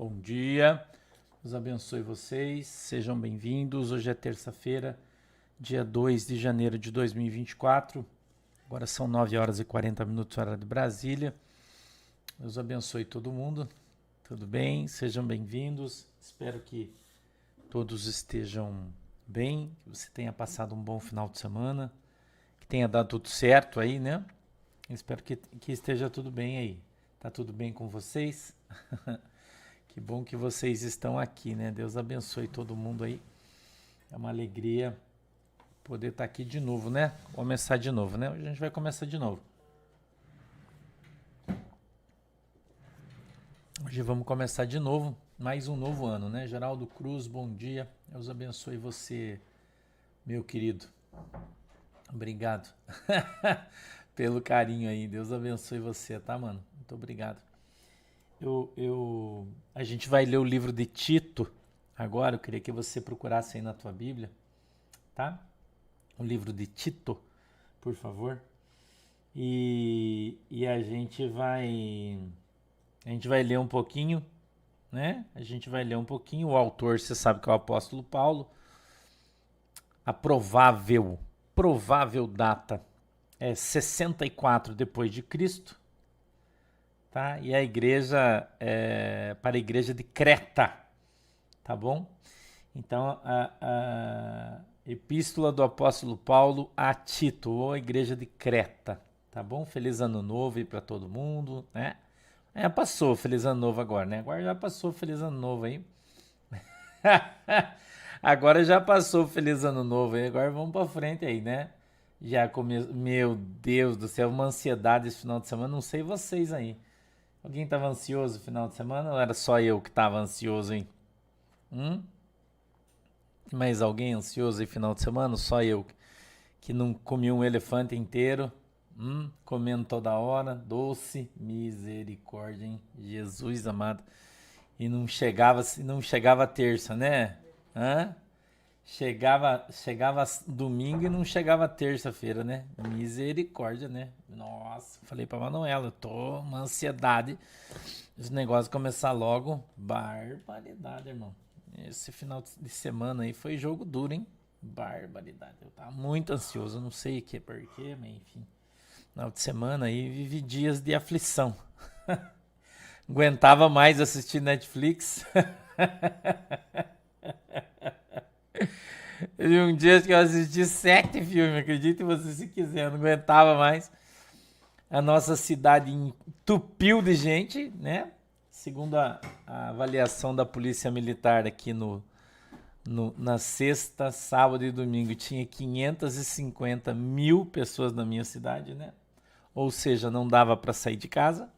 Bom dia, Deus abençoe vocês, sejam bem-vindos. Hoje é terça-feira, dia 2 de janeiro de 2024. Agora são 9 horas e 40 minutos, hora de Brasília. Deus abençoe todo mundo, tudo bem? Sejam bem-vindos. Espero que todos estejam bem, que você tenha passado um bom final de semana, que tenha dado tudo certo aí, né? Espero que esteja tudo bem aí. Tá tudo bem com vocês? Que bom que vocês estão aqui, né? Deus abençoe todo mundo aí. É uma alegria poder estar aqui de novo, né? Começar de novo, né? Hoje a gente vai começar de novo. Hoje vamos começar de novo, mais um novo ano, né? Geraldo Cruz, bom dia. Deus abençoe você, meu querido. Obrigado pelo carinho aí. Deus abençoe você, tá, mano? Muito obrigado. A gente vai ler o livro de Tito agora. Eu queria que você procurasse aí na tua Bíblia, tá? O livro de Tito, por favor. E a gente vai ler um pouquinho, né? A gente vai ler um pouquinho. O autor, você sabe que é o apóstolo Paulo. A provável data é 64 depois de Cristo. Tá? E a igreja para a igreja de Creta, tá bom? Então, a epístola do apóstolo Paulo a Tito, ou a igreja de Creta, tá bom? Feliz ano novo aí para todo mundo, né? Passou feliz ano novo agora, né? Agora já passou feliz ano novo aí. Agora já passou feliz ano novo aí, agora vamos para frente aí, né? Meu Deus do céu, uma ansiedade esse final de semana, não sei vocês aí. Alguém estava ansioso no final de semana ou era só eu que estava ansioso, hein? Mais alguém ansioso aí no final de semana? Só eu que não comi um elefante inteiro, comendo toda hora, doce, misericórdia, hein? Jesus amado. E não chegava terça, né? Chegava domingo e não chegava terça-feira, né? Misericórdia, né? Nossa, falei pra Manuela, eu tô uma ansiedade. Esse negócio começar logo. Barbaridade, irmão. Esse final de semana aí foi jogo duro, hein? Barbaridade. Eu tava muito ansioso, não sei que porquê, mas enfim. Final de semana aí vivi dias de aflição. Aguentava mais assistir Netflix. Teve um dia que eu assisti 7 filmes, acredite você se quiser, eu não aguentava mais. A nossa cidade entupiu de gente, né? Segundo a avaliação da Polícia Militar aqui na sexta, sábado e domingo, tinha 550 mil pessoas na minha cidade, né? Ou seja, não dava para sair de casa.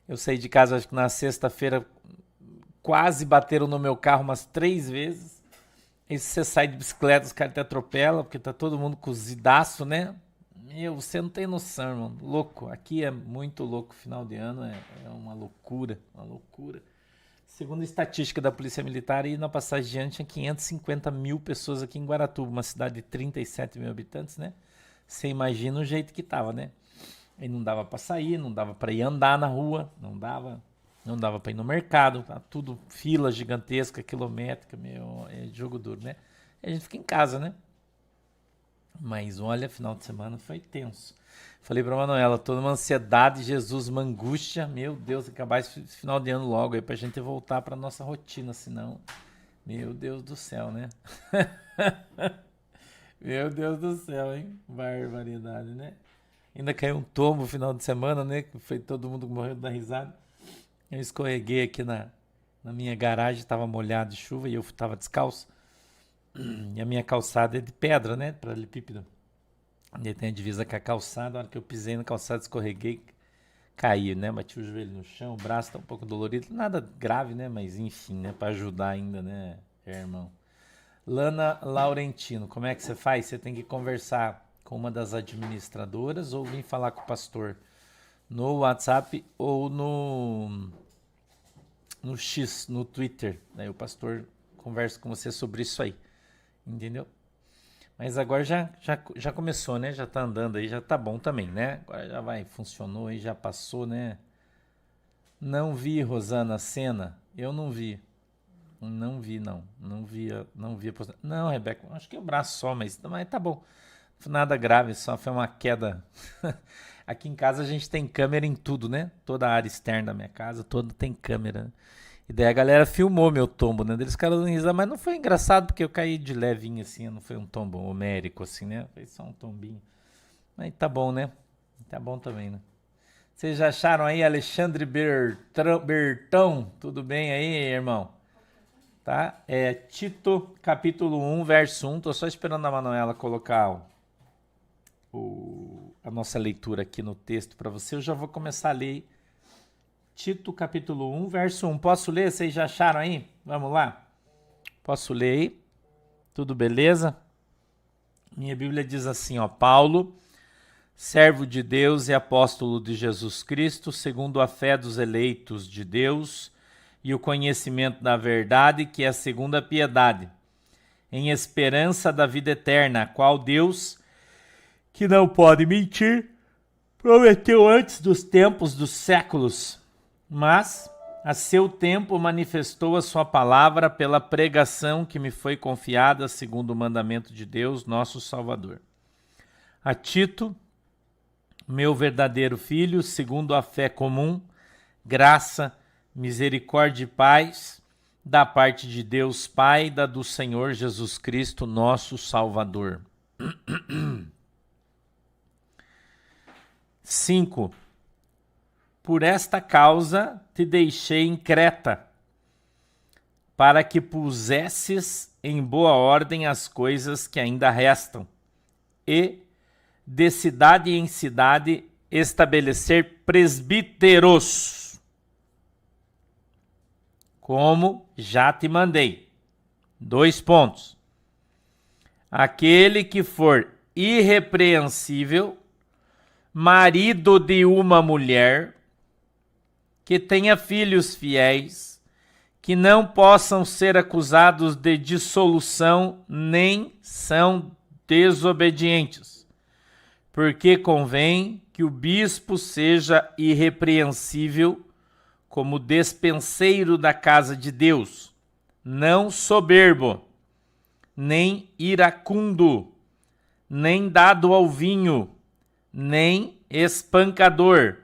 Eu saí de casa, acho que na sexta-feira, quase bateram no meu carro umas 3 vezes. E se você sai de bicicleta, os caras te atropelam, porque tá todo mundo cozidaço, né? Meu, você não tem noção, irmão. Louco. Aqui é muito louco. Final de ano é uma loucura. Uma loucura. Segundo a estatística da Polícia Militar, e na passagem de ano tinha 550 mil pessoas aqui em Guaratuba, uma cidade de 37 mil habitantes, né? Você imagina o jeito que tava, né? E não dava pra sair, não dava pra ir andar na rua, não dava pra ir no mercado, tá tudo fila gigantesca, quilométrica, meu, é jogo duro, né? E a gente fica em casa, né? Mas olha, final de semana foi tenso. Falei pra Manuela, tô numa ansiedade, Jesus, uma angústia, meu Deus, acabar esse final de ano logo aí pra gente voltar pra nossa rotina, senão, meu Deus do céu, né? Meu Deus do céu, hein? Barbaridade, né? Ainda caiu um tombo no final de semana, né? Que foi todo mundo morrendo da risada. Eu escorreguei aqui na minha garagem, estava molhado de chuva e eu estava descalço. E a minha calçada é de pedra, né? Paralelepípedo. E tem a divisa com a calçada. Na hora que eu pisei na calçada, escorreguei, caí, né? Bati o joelho no chão, o braço tá um pouco dolorido. Nada grave, né? Mas enfim, né? Para ajudar ainda, né, irmão? Lana Laurentino, como é que você faz? Você tem que conversar com uma das administradoras ou vir falar com o pastor no WhatsApp ou no X, no Twitter. Daí o pastor conversa com você sobre isso aí. Entendeu? Mas agora já começou, né? Já tá andando aí, já tá bom também, né? Agora já vai, funcionou aí, já passou, né? Não vi, Rosana, a cena. Eu não vi. Não vi, não. Não vi. Não, Rebeca, acho que é o braço só, mas tá bom. Nada grave, só foi uma queda. Aqui em casa a gente tem câmera em tudo, né? Toda a área externa da minha casa, toda tem câmera. E daí a galera filmou meu tombo, né? Eles ficaram dando risada, mas não foi engraçado porque eu caí de levinho assim, não foi um tombo homérico assim, né? Foi só um tombinho. Mas tá bom, né? Tá bom também, né? Vocês já acharam aí Alexandre Bertão? Tudo bem aí, irmão? Tá? Tito, capítulo 1, verso 1. Tô só esperando a Manuela colocar a nossa leitura aqui no texto para você. Eu já vou começar a ler Tito, capítulo 1, verso 1. Posso ler? Vocês já acharam aí? Vamos lá? Posso ler aí? Tudo beleza? Minha Bíblia diz assim, ó. Paulo, servo de Deus e apóstolo de Jesus Cristo, segundo a fé dos eleitos de Deus e o conhecimento da verdade, que é segundo a piedade, em esperança da vida eterna, a qual Deus, que não pode mentir, prometeu antes dos tempos dos séculos, mas a seu tempo manifestou a sua palavra pela pregação que me foi confiada segundo o mandamento de Deus, nosso Salvador. A Tito, meu verdadeiro filho, segundo a fé comum, graça, misericórdia e paz, da parte de Deus Pai e da do Senhor Jesus Cristo, nosso Salvador. 5. Por esta causa te deixei em Creta, para que pusesses em boa ordem as coisas que ainda restam, e de cidade em cidade estabelecer presbíteros, como já te mandei. 2 pontos. Aquele que for irrepreensível, marido de uma mulher, que tenha filhos fiéis, que não possam ser acusados de dissolução, nem são desobedientes, porque convém que o bispo seja irrepreensível como despenseiro da casa de Deus, não soberbo, nem iracundo, nem dado ao vinho, nem espancador,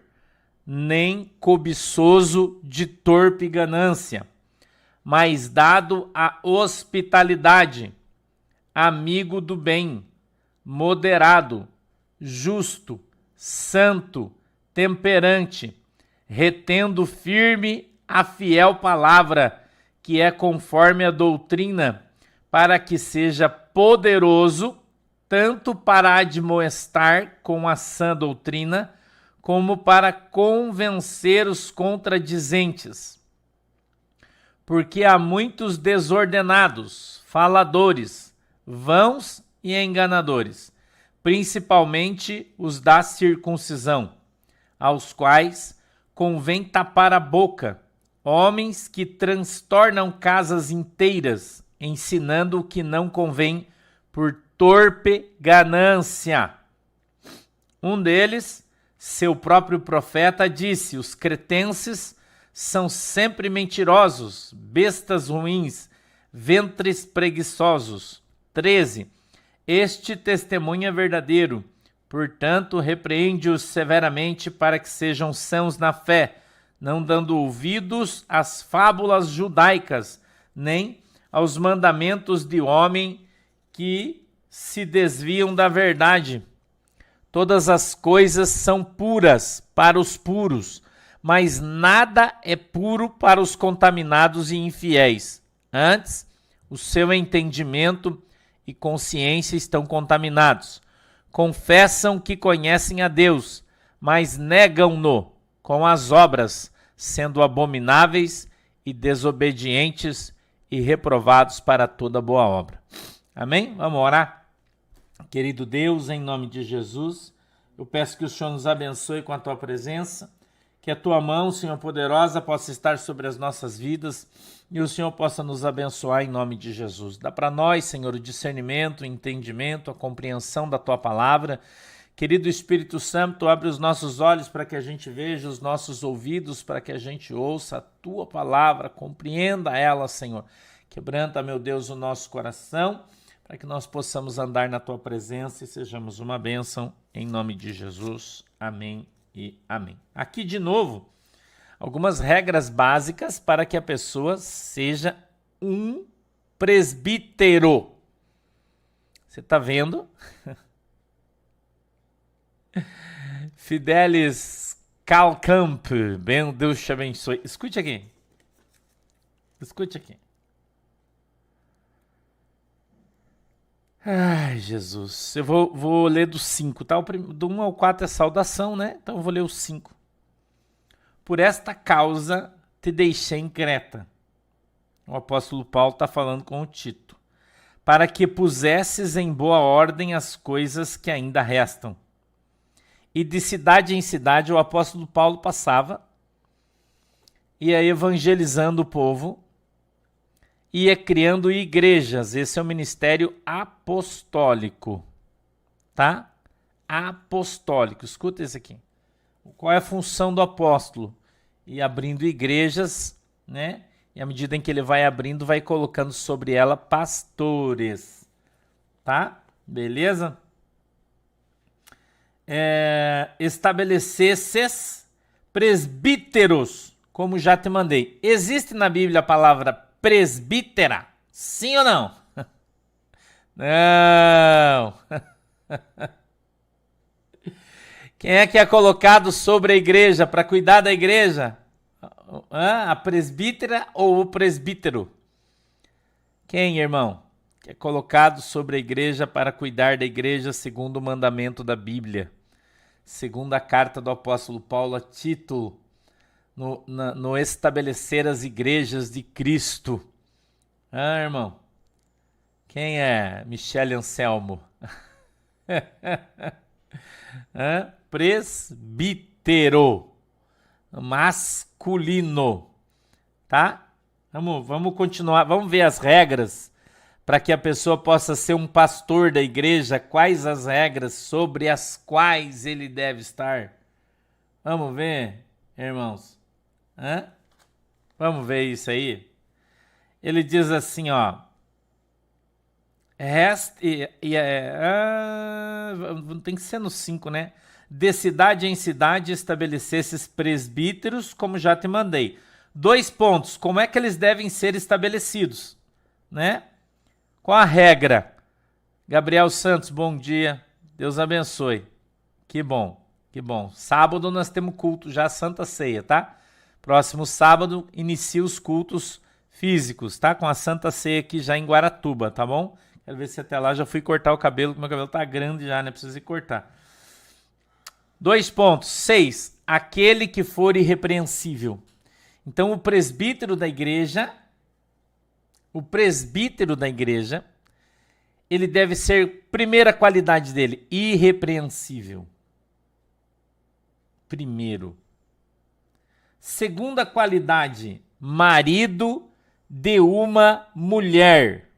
nem cobiçoso de torpe ganância, mas dado à hospitalidade, amigo do bem, moderado, justo, santo, temperante, retendo firme a fiel palavra, que é conforme a doutrina, para que seja poderoso tanto para admoestar com a sã doutrina, como para convencer os contradizentes. Porque há muitos desordenados, faladores, vãos e enganadores, principalmente os da circuncisão, aos quais convém tapar a boca, homens que transtornam casas inteiras, ensinando o que não convém por torpe ganância. Um deles, seu próprio profeta, disse: os cretenses são sempre mentirosos, bestas ruins, ventres preguiçosos. 13. Este testemunho é verdadeiro, portanto, repreende-os severamente para que sejam sãos na fé, não dando ouvidos às fábulas judaicas, nem aos mandamentos de homem que se desviam da verdade. Todas as coisas são puras para os puros, mas nada é puro para os contaminados e infiéis. Antes, o seu entendimento e consciência estão contaminados. Confessam que conhecem a Deus, mas negam-no com as obras, sendo abomináveis e desobedientes e reprovados para toda boa obra. Amém? Vamos orar? Querido Deus, em nome de Jesus, eu peço que o Senhor nos abençoe com a tua presença, que a tua mão, Senhor poderosa, possa estar sobre as nossas vidas e o Senhor possa nos abençoar em nome de Jesus. Dá para nós, Senhor, o discernimento, o entendimento, a compreensão da tua palavra, Querido Espírito Santo, abre os nossos olhos para que a gente veja, os nossos ouvidos para que a gente ouça a tua palavra, compreenda ela, Senhor. Quebranta, meu Deus, o nosso coração, para que nós possamos andar na tua presença e sejamos uma bênção, em nome de Jesus. Amém e amém. Aqui, de novo, algumas regras básicas para que a pessoa seja um presbítero. Você está vendo? Fidelis Calcamp, bem, Deus te abençoe. Escute aqui. Escute aqui. Ai, Jesus. Eu vou ler do 5, tá? Do 1 ao 4 é saudação, né? Então eu vou ler o 5. Por esta causa te deixei em Creta. O apóstolo Paulo está falando com o Tito. Para que pusesses em boa ordem as coisas que ainda restam. E de cidade em cidade o apóstolo Paulo passava, ia evangelizando o povo, ia criando igrejas. Esse é o ministério apostólico, tá? Apostólico, escuta isso aqui. Qual é a função do apóstolo? Ir abrindo igrejas, né? E à medida em que ele vai abrindo, vai colocando sobre ela pastores, tá? Beleza? Estabelecesses presbíteros, como já te mandei. Existe na Bíblia a palavra presbítera? Sim ou não? Não. Quem é que é colocado sobre a igreja para cuidar da igreja? A presbítera ou o presbítero? Quem, irmão? Que é colocado sobre a igreja para cuidar da igreja segundo o mandamento da Bíblia. Segundo a carta do apóstolo Paulo a Tito, no estabelecer as igrejas de Cristo. Irmão? Quem é Michele Anselmo? Presbítero. Masculino. Tá? Vamos continuar. Vamos ver as regras para que a pessoa possa ser um pastor da igreja. Quais as regras sobre as quais ele deve estar? Vamos ver, irmãos? Vamos ver isso aí? Ele diz assim, ó. Tem que ser no 5, né? De cidade em cidade estabelecesses presbíteros, como já te mandei. 2 pontos. Como é que eles devem ser estabelecidos? Né? Qual a regra? Gabriel Santos, bom dia. Deus abençoe. Que bom, que bom. Sábado nós temos culto já, Santa Ceia, tá? Próximo sábado inicia os cultos físicos, tá? Com a Santa Ceia aqui já em Guaratuba, tá bom? Quero ver se até lá já fui cortar o cabelo, porque meu cabelo tá grande já, né? Preciso ir cortar. 2 pontos. 6. Aquele que for irrepreensível. Então, o presbítero da igreja, ele deve ser, primeira qualidade dele, irrepreensível. Primeiro. Segunda qualidade, marido de uma mulher.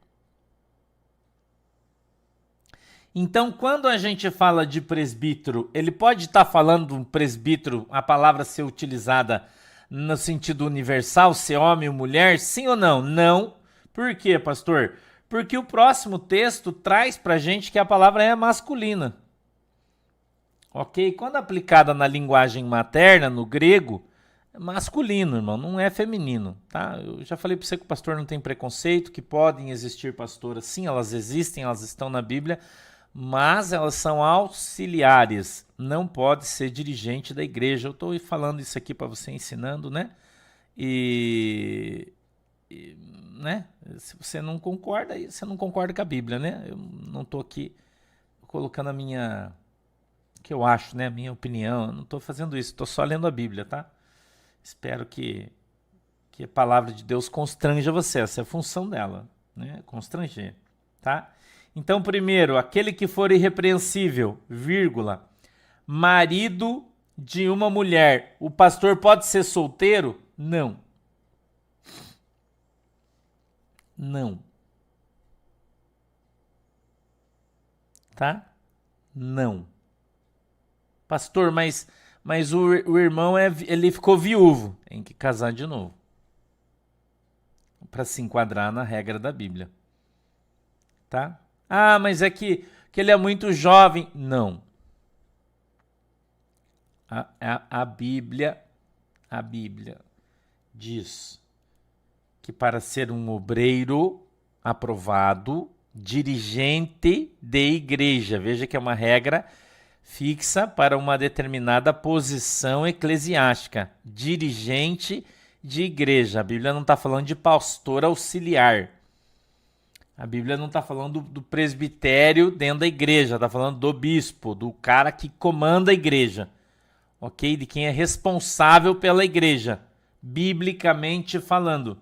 Então, quando a gente fala de presbítero, ele pode estar falando de um presbítero, a palavra ser utilizada no sentido universal, ser homem ou mulher, sim ou não? Não. Por quê, pastor? Porque o próximo texto traz pra gente que a palavra é masculina. Ok? Quando aplicada na linguagem materna, no grego, é masculino, irmão, não é feminino, tá? Eu já falei pra você que o pastor não tem preconceito, que podem existir pastoras, sim, elas existem, elas estão na Bíblia, mas elas são auxiliares, não pode ser dirigente da igreja. Eu estou falando isso aqui para você, ensinando, né? Né? Se você não concorda, você não concorda com a Bíblia, né? Eu não estou aqui colocando a minha, o que eu acho, né? A minha opinião, eu não estou fazendo isso, estou só lendo a Bíblia, tá? Espero que a palavra de Deus constranja você, essa é a função dela, né? Constranger, tá? Então, primeiro, aquele que for irrepreensível, vírgula, marido de uma mulher. O pastor pode ser solteiro? Não. Não. Tá? Não. Pastor, mas o irmão, ele ficou viúvo. Tem que casar de novo. Para se enquadrar na regra da Bíblia. Tá? Ah, mas é que ele é muito jovem. Não. A Bíblia diz que para ser um obreiro aprovado, dirigente de igreja, veja que é uma regra fixa para uma determinada posição eclesiástica, dirigente de igreja. A Bíblia não está falando de pastor auxiliar. A Bíblia não está falando do presbitério dentro da igreja, está falando do bispo, do cara que comanda a igreja, ok? De quem é responsável pela igreja, biblicamente falando,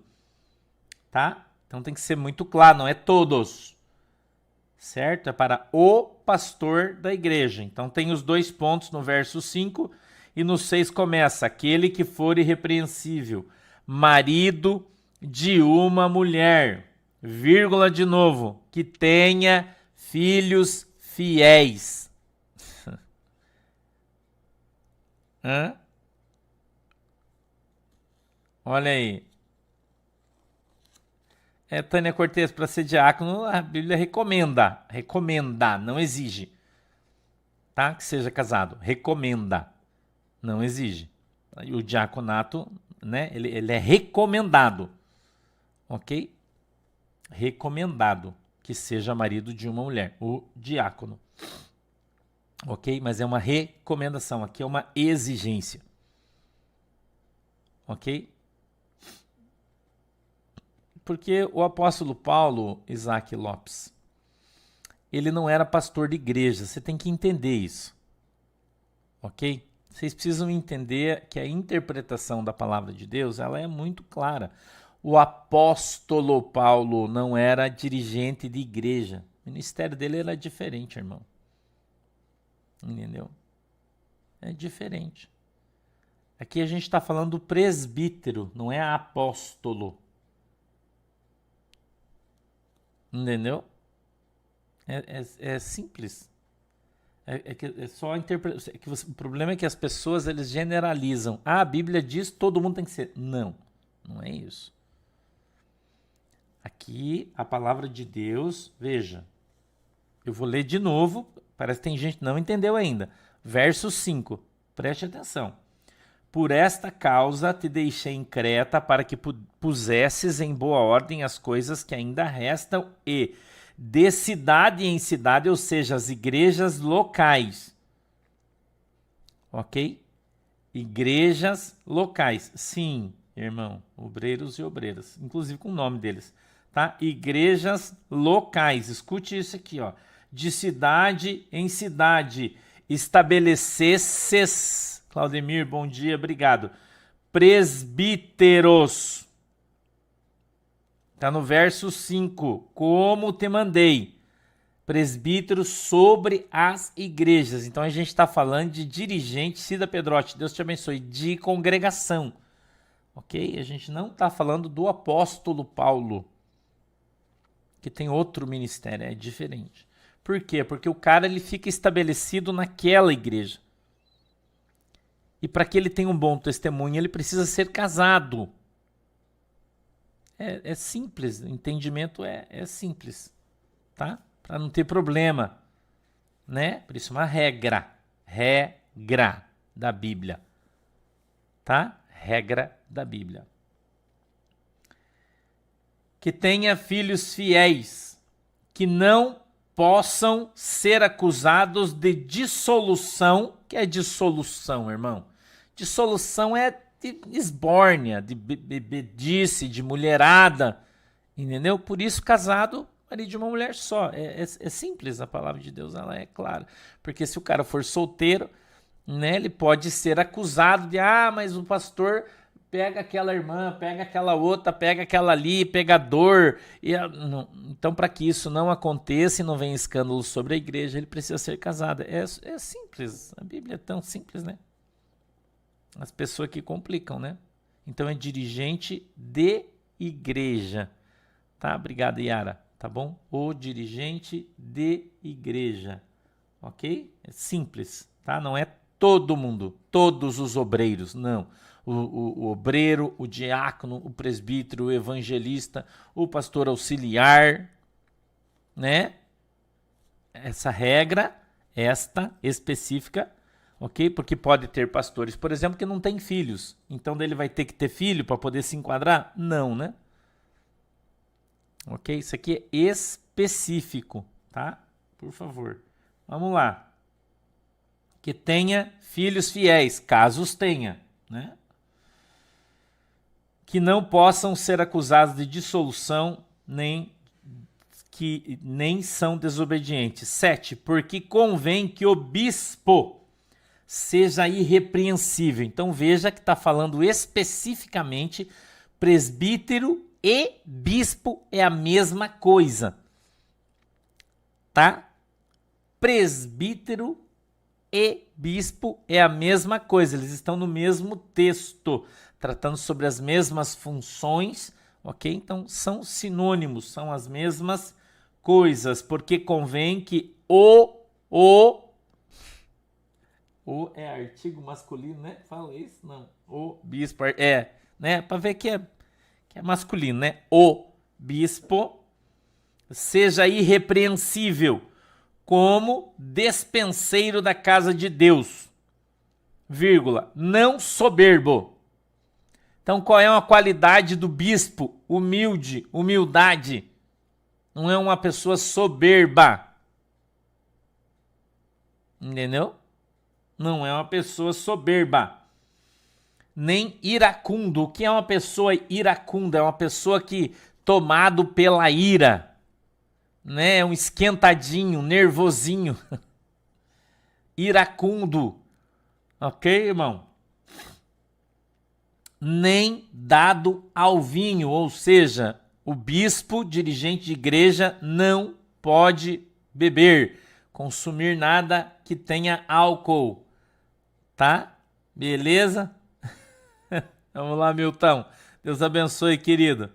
tá? Então tem que ser muito claro, não é todos, certo? É para o pastor da igreja. Então tem os 2 pontos no verso 5 e no 6 começa: aquele que for irrepreensível, marido de uma mulher, vírgula de novo, que tenha filhos fiéis. Hã? Olha aí. Tânia Cortez, para ser diácono, a Bíblia recomenda, não exige, tá? Que seja casado, recomenda, não exige. E o diaconato, né? Ele é recomendado, ok? Recomendado que seja marido de uma mulher, o diácono, ok? Mas é uma recomendação, aqui é uma exigência, ok? Porque o apóstolo Paulo, Isaac Lopes, ele não era pastor de igreja, você tem que entender isso, ok? Vocês precisam entender que a interpretação da palavra de Deus, ela é muito clara. O apóstolo Paulo não era dirigente de igreja, o ministério dele era diferente, irmão. Entendeu? É diferente. Aqui a gente está falando do presbítero, não é apóstolo. Entendeu? É simples. É só interpretação. O problema é que as pessoas eles generalizam. Ah, a Bíblia diz que todo mundo tem que ser. Não é isso. Aqui a palavra de Deus, veja. Eu vou ler de novo. Parece que tem gente que não entendeu ainda. Verso 5. Preste atenção. Por esta causa te deixei em Creta para que pusesses em boa ordem as coisas que ainda restam e de cidade em cidade, ou seja, as igrejas locais. Ok? Igrejas locais. Sim, irmão, obreiros e obreiras, inclusive com o nome deles, tá? Igrejas locais. Escute isso aqui, ó. De cidade em cidade, estabelecesses. Claudemir, bom dia, obrigado. Presbíteros. Está no verso 5. Como te mandei. Presbíteros sobre as igrejas. Então a gente está falando de dirigente, Cida Pedrotti, Deus te abençoe, de congregação. Ok? A gente não está falando do apóstolo Paulo, que tem outro ministério, é diferente. Por quê? Porque o cara ele fica estabelecido naquela igreja. E para que ele tenha um bom testemunho, ele precisa ser casado. É simples, o entendimento é simples, tá? Para não ter problema, né? Por isso uma regra da Bíblia, tá? Regra da Bíblia. Que tenha filhos fiéis, que não possam ser acusados de dissolução. O que é dissolução, irmão? Dissolução é de esbórnia, de bebedice, de mulherada, entendeu? Por isso, casado, marido de uma mulher só. É simples, a palavra de Deus, ela é clara. Porque se o cara for solteiro, né, ele pode ser acusado de, mas o pastor pega aquela irmã, pega aquela outra, pega aquela ali, pegador. Então, para que isso não aconteça e não venha escândalo sobre a igreja, ele precisa ser casado. É simples, a Bíblia é tão simples, né? As pessoas que complicam, né? Então é dirigente de igreja. Tá? Obrigado, Yara. Tá bom? O dirigente de igreja. Ok? É simples, tá? Não é todo mundo, todos os obreiros, não. O obreiro, o diácono, o presbítero, o evangelista, o pastor auxiliar, né? Essa regra, esta específica, ok? Porque pode ter pastores, por exemplo, que não têm filhos. Então ele vai ter que ter filho para poder se enquadrar? Não, né? Ok? Isso aqui é específico, tá? Por favor. Vamos lá. Que tenha filhos fiéis, caso os tenha, né? Que não possam ser acusados de dissolução, nem são desobedientes. 7. Porque convém que o bispo seja irrepreensível. Então veja que está falando especificamente presbítero e bispo é a mesma coisa, tá? Presbítero e bispo é a mesma coisa, eles estão no mesmo texto, tratando sobre as mesmas funções, ok? Então são sinônimos, são as mesmas coisas, porque convém que o é artigo masculino, né? Fala isso? Não. O bispo é, né? Para ver que é masculino, né? O bispo seja irrepreensível como despenseiro da casa de Deus, vírgula, não soberbo. Então, qual é a qualidade do bispo? Humildade. Não é uma pessoa soberba. Entendeu? Não é uma pessoa soberba. Nem iracundo. O que é uma pessoa iracunda? É uma pessoa que, tomado pela ira, né? Um esquentadinho, nervosinho. Iracundo. Ok, irmão? Nem dado ao vinho, ou seja, o bispo, dirigente de igreja, não pode beber, consumir nada que tenha álcool, tá? Beleza? Vamos lá, Milton. Deus abençoe, querido.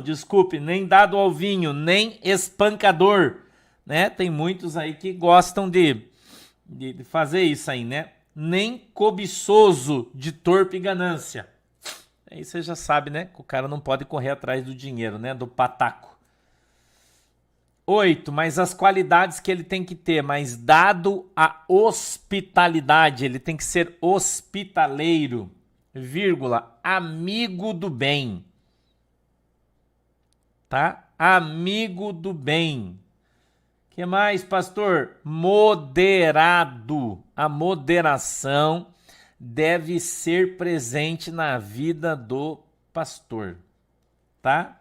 Desculpe, nem dado ao vinho, nem espancador, né? Tem muitos aí que gostam de fazer isso aí, né? Nem cobiçoso de torpe ganância. Aí você já sabe, né? Que o cara não pode correr atrás do dinheiro, né? Do pataco. 8. Mas as qualidades que ele tem que ter, mas dado a hospitalidade, ele tem que ser hospitaleiro, vírgula, amigo do bem. Tá? Amigo do bem. Que mais, pastor? Moderado. A moderação deve ser presente na vida do pastor, tá?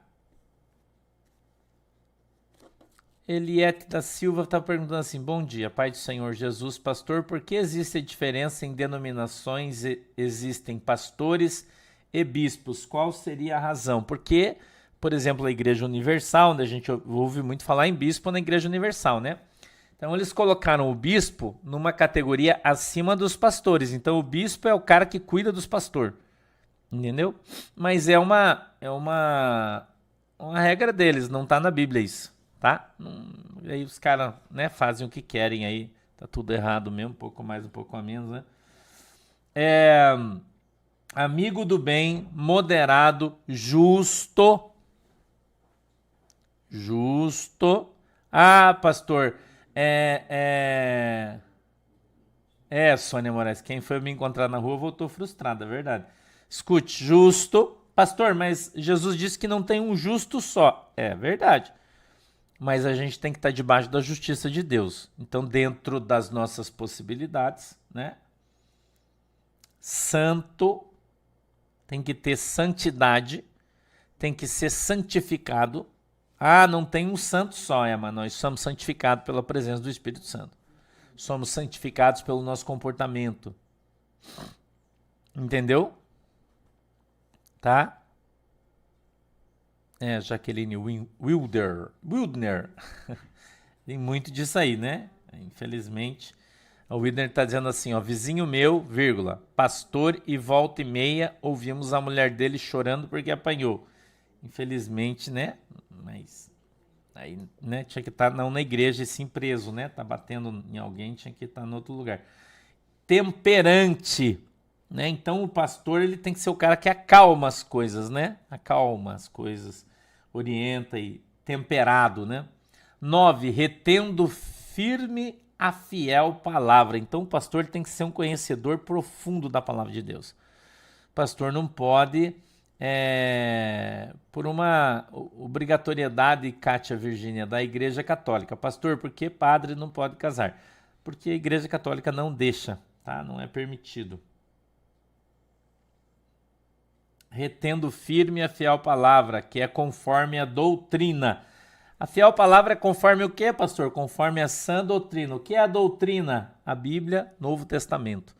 Eliette da Silva está perguntando assim: bom dia, Pai do Senhor Jesus, pastor, por que existe diferença em denominações? Existem pastores e bispos. Qual seria a razão? Porque, por exemplo, a Igreja Universal, onde a gente ouve muito falar em bispo na Igreja Universal, né? Então eles colocaram o bispo numa categoria acima dos pastores. Então o bispo é o cara que cuida dos pastores, entendeu? Mas é uma regra deles, não tá na Bíblia isso, tá? Aí os caras, né, fazem o que querem aí, tá tudo errado mesmo, um pouco mais, um pouco a menos, né? Amigo do bem, moderado, justo. Ah, pastor, Sônia Moraes, quem foi me encontrar na rua voltou frustrado, é verdade. Escute, justo. Pastor, mas Jesus disse que não tem um justo só. É verdade. Mas a gente tem que estar debaixo da justiça de Deus. Então, dentro das nossas possibilidades, né? Santo, tem que ter santidade, tem que ser santificado. Ah, não tem um santo só, mas nós somos santificados pela presença do Espírito Santo. Somos santificados pelo nosso comportamento. Entendeu? Tá? Jaqueline Wildner. Tem muito disso aí, né? Infelizmente. O Wildner tá dizendo assim, ó, vizinho meu, vírgula, pastor, e volta e meia ouvimos a mulher dele chorando porque apanhou. Infelizmente, né? Mas Aí, né, tinha que estar não na igreja e sim preso, né? Tá batendo em alguém, tinha que estar em outro lugar. Temperante, né? Então o pastor ele tem que ser o cara que acalma as coisas, né? Acalma as coisas, orienta e temperado, né? 9, retendo firme a fiel palavra. Então o pastor ele tem que ser um conhecedor profundo da palavra de Deus. O pastor não pode, por uma obrigatoriedade, Kátia Virgínia, da Igreja Católica. Pastor, por que padre não pode casar? Porque a Igreja Católica não deixa, tá? Não é permitido. Retendo firme a fiel palavra, que é conforme a doutrina. A fiel palavra é conforme o que, pastor? Conforme a sã doutrina. O que é a doutrina? A Bíblia, Novo Testamento.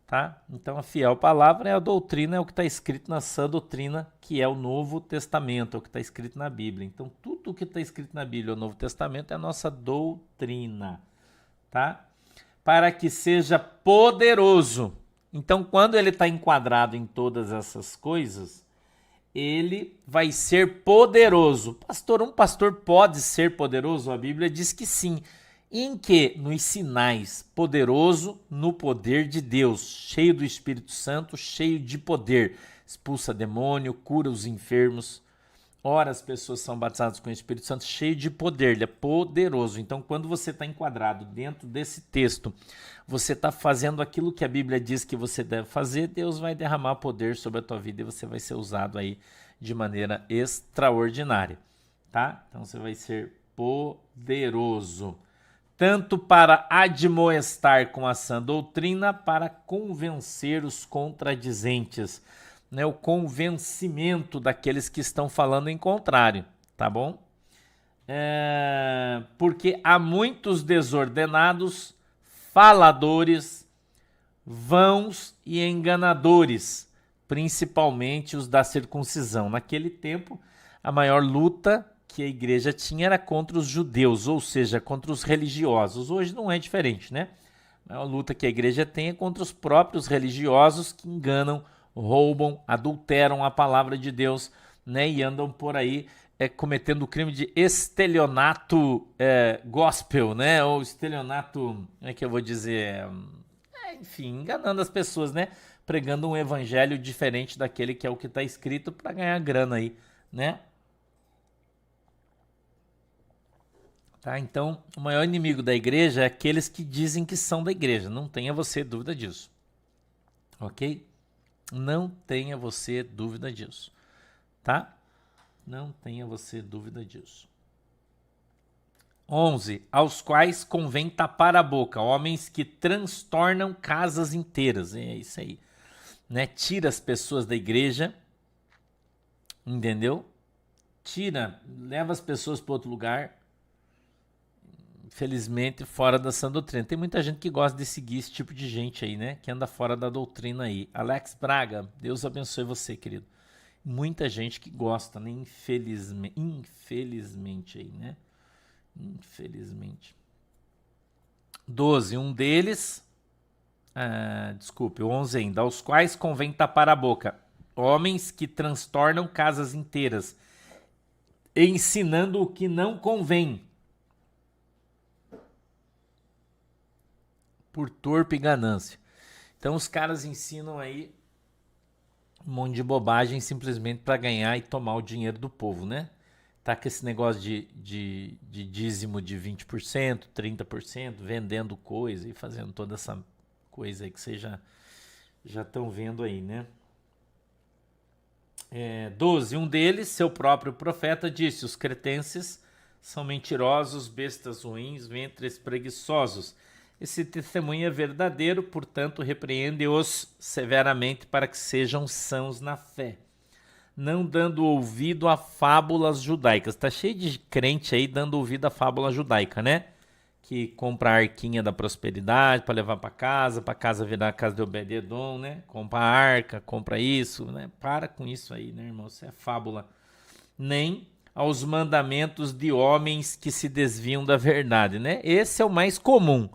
Tá? Então a fiel palavra é a doutrina, é o que está escrito na sã doutrina, que é o Novo Testamento, é o que está escrito na Bíblia. Então tudo o que está escrito na Bíblia, o Novo Testamento, é a nossa doutrina. Tá? Para que seja poderoso. Então quando ele está enquadrado em todas essas coisas, ele vai ser poderoso. Pastor, um pastor pode ser poderoso? A Bíblia diz que sim. Em que? Nos sinais. Poderoso no poder de Deus, cheio do Espírito Santo, cheio de poder. Expulsa demônio, cura os enfermos. Ora, as pessoas são batizadas com o Espírito Santo, cheio de poder, ele é poderoso. Então, quando você está enquadrado dentro desse texto, você está fazendo aquilo que a Bíblia diz que você deve fazer, Deus vai derramar poder sobre a tua vida e você vai ser usado aí de maneira extraordinária, tá? Então, você vai ser poderoso, tanto para admoestar com a sã doutrina, para convencer os contradizentes, né, o convencimento daqueles que estão falando em contrário, tá bom? Porque há muitos desordenados, faladores, vãos e enganadores, principalmente os da circuncisão. Naquele tempo, a maior luta que a igreja tinha era contra os judeus, ou seja, contra os religiosos. Hoje não é diferente, né? A maior luta que a igreja tem é contra os próprios religiosos que enganam, roubam, adulteram a palavra de Deus, né, e andam por aí cometendo o crime de estelionato gospel, né, ou estelionato, como é que eu vou dizer, enfim, enganando as pessoas, né, pregando um evangelho diferente daquele que é o que está escrito para ganhar grana aí, né. Tá, então, o maior inimigo da igreja é aqueles que dizem que são da igreja, não tenha você dúvida disso, ok? Não tenha você dúvida disso, tá? Não tenha você dúvida disso. 11. Aos quais convém tapar a boca, homens que transtornam casas inteiras. É isso aí, né? Tira as pessoas da igreja, entendeu? Leva as pessoas para outro lugar, infelizmente fora da sã doutrina. Tem muita gente que gosta de seguir esse tipo de gente aí, né? Que anda fora da doutrina aí. Alex Braga, Deus abençoe você, querido. Muita gente que gosta, né? Infelizmente aí, né? Infelizmente. 12. Um deles, o 11 ainda, aos quais convém tapar a boca, homens que transtornam casas inteiras, ensinando o que não convém, por torpe ganância. Então os caras ensinam aí um monte de bobagem simplesmente para ganhar e tomar o dinheiro do povo, né? Tá com esse negócio de dízimo de 20%, 30%, vendendo coisa e fazendo toda essa coisa aí que vocês já estão vendo aí, né? 12. Um deles, seu próprio profeta, disse: os cretenses são mentirosos, bestas ruins, ventres preguiçosos. Esse testemunho é verdadeiro, portanto, repreende-os severamente para que sejam sãos na fé, não dando ouvido a fábulas judaicas. Tá cheio de crente aí dando ouvido à fábula judaica, né? Que compra a arquinha da prosperidade para levar para casa virar a casa de Obed-Edom, né? Compra a arca, compra isso, né? Para com isso aí, né, irmão? Isso é fábula. Nem aos mandamentos de homens que se desviam da verdade, né? Esse é o mais comum.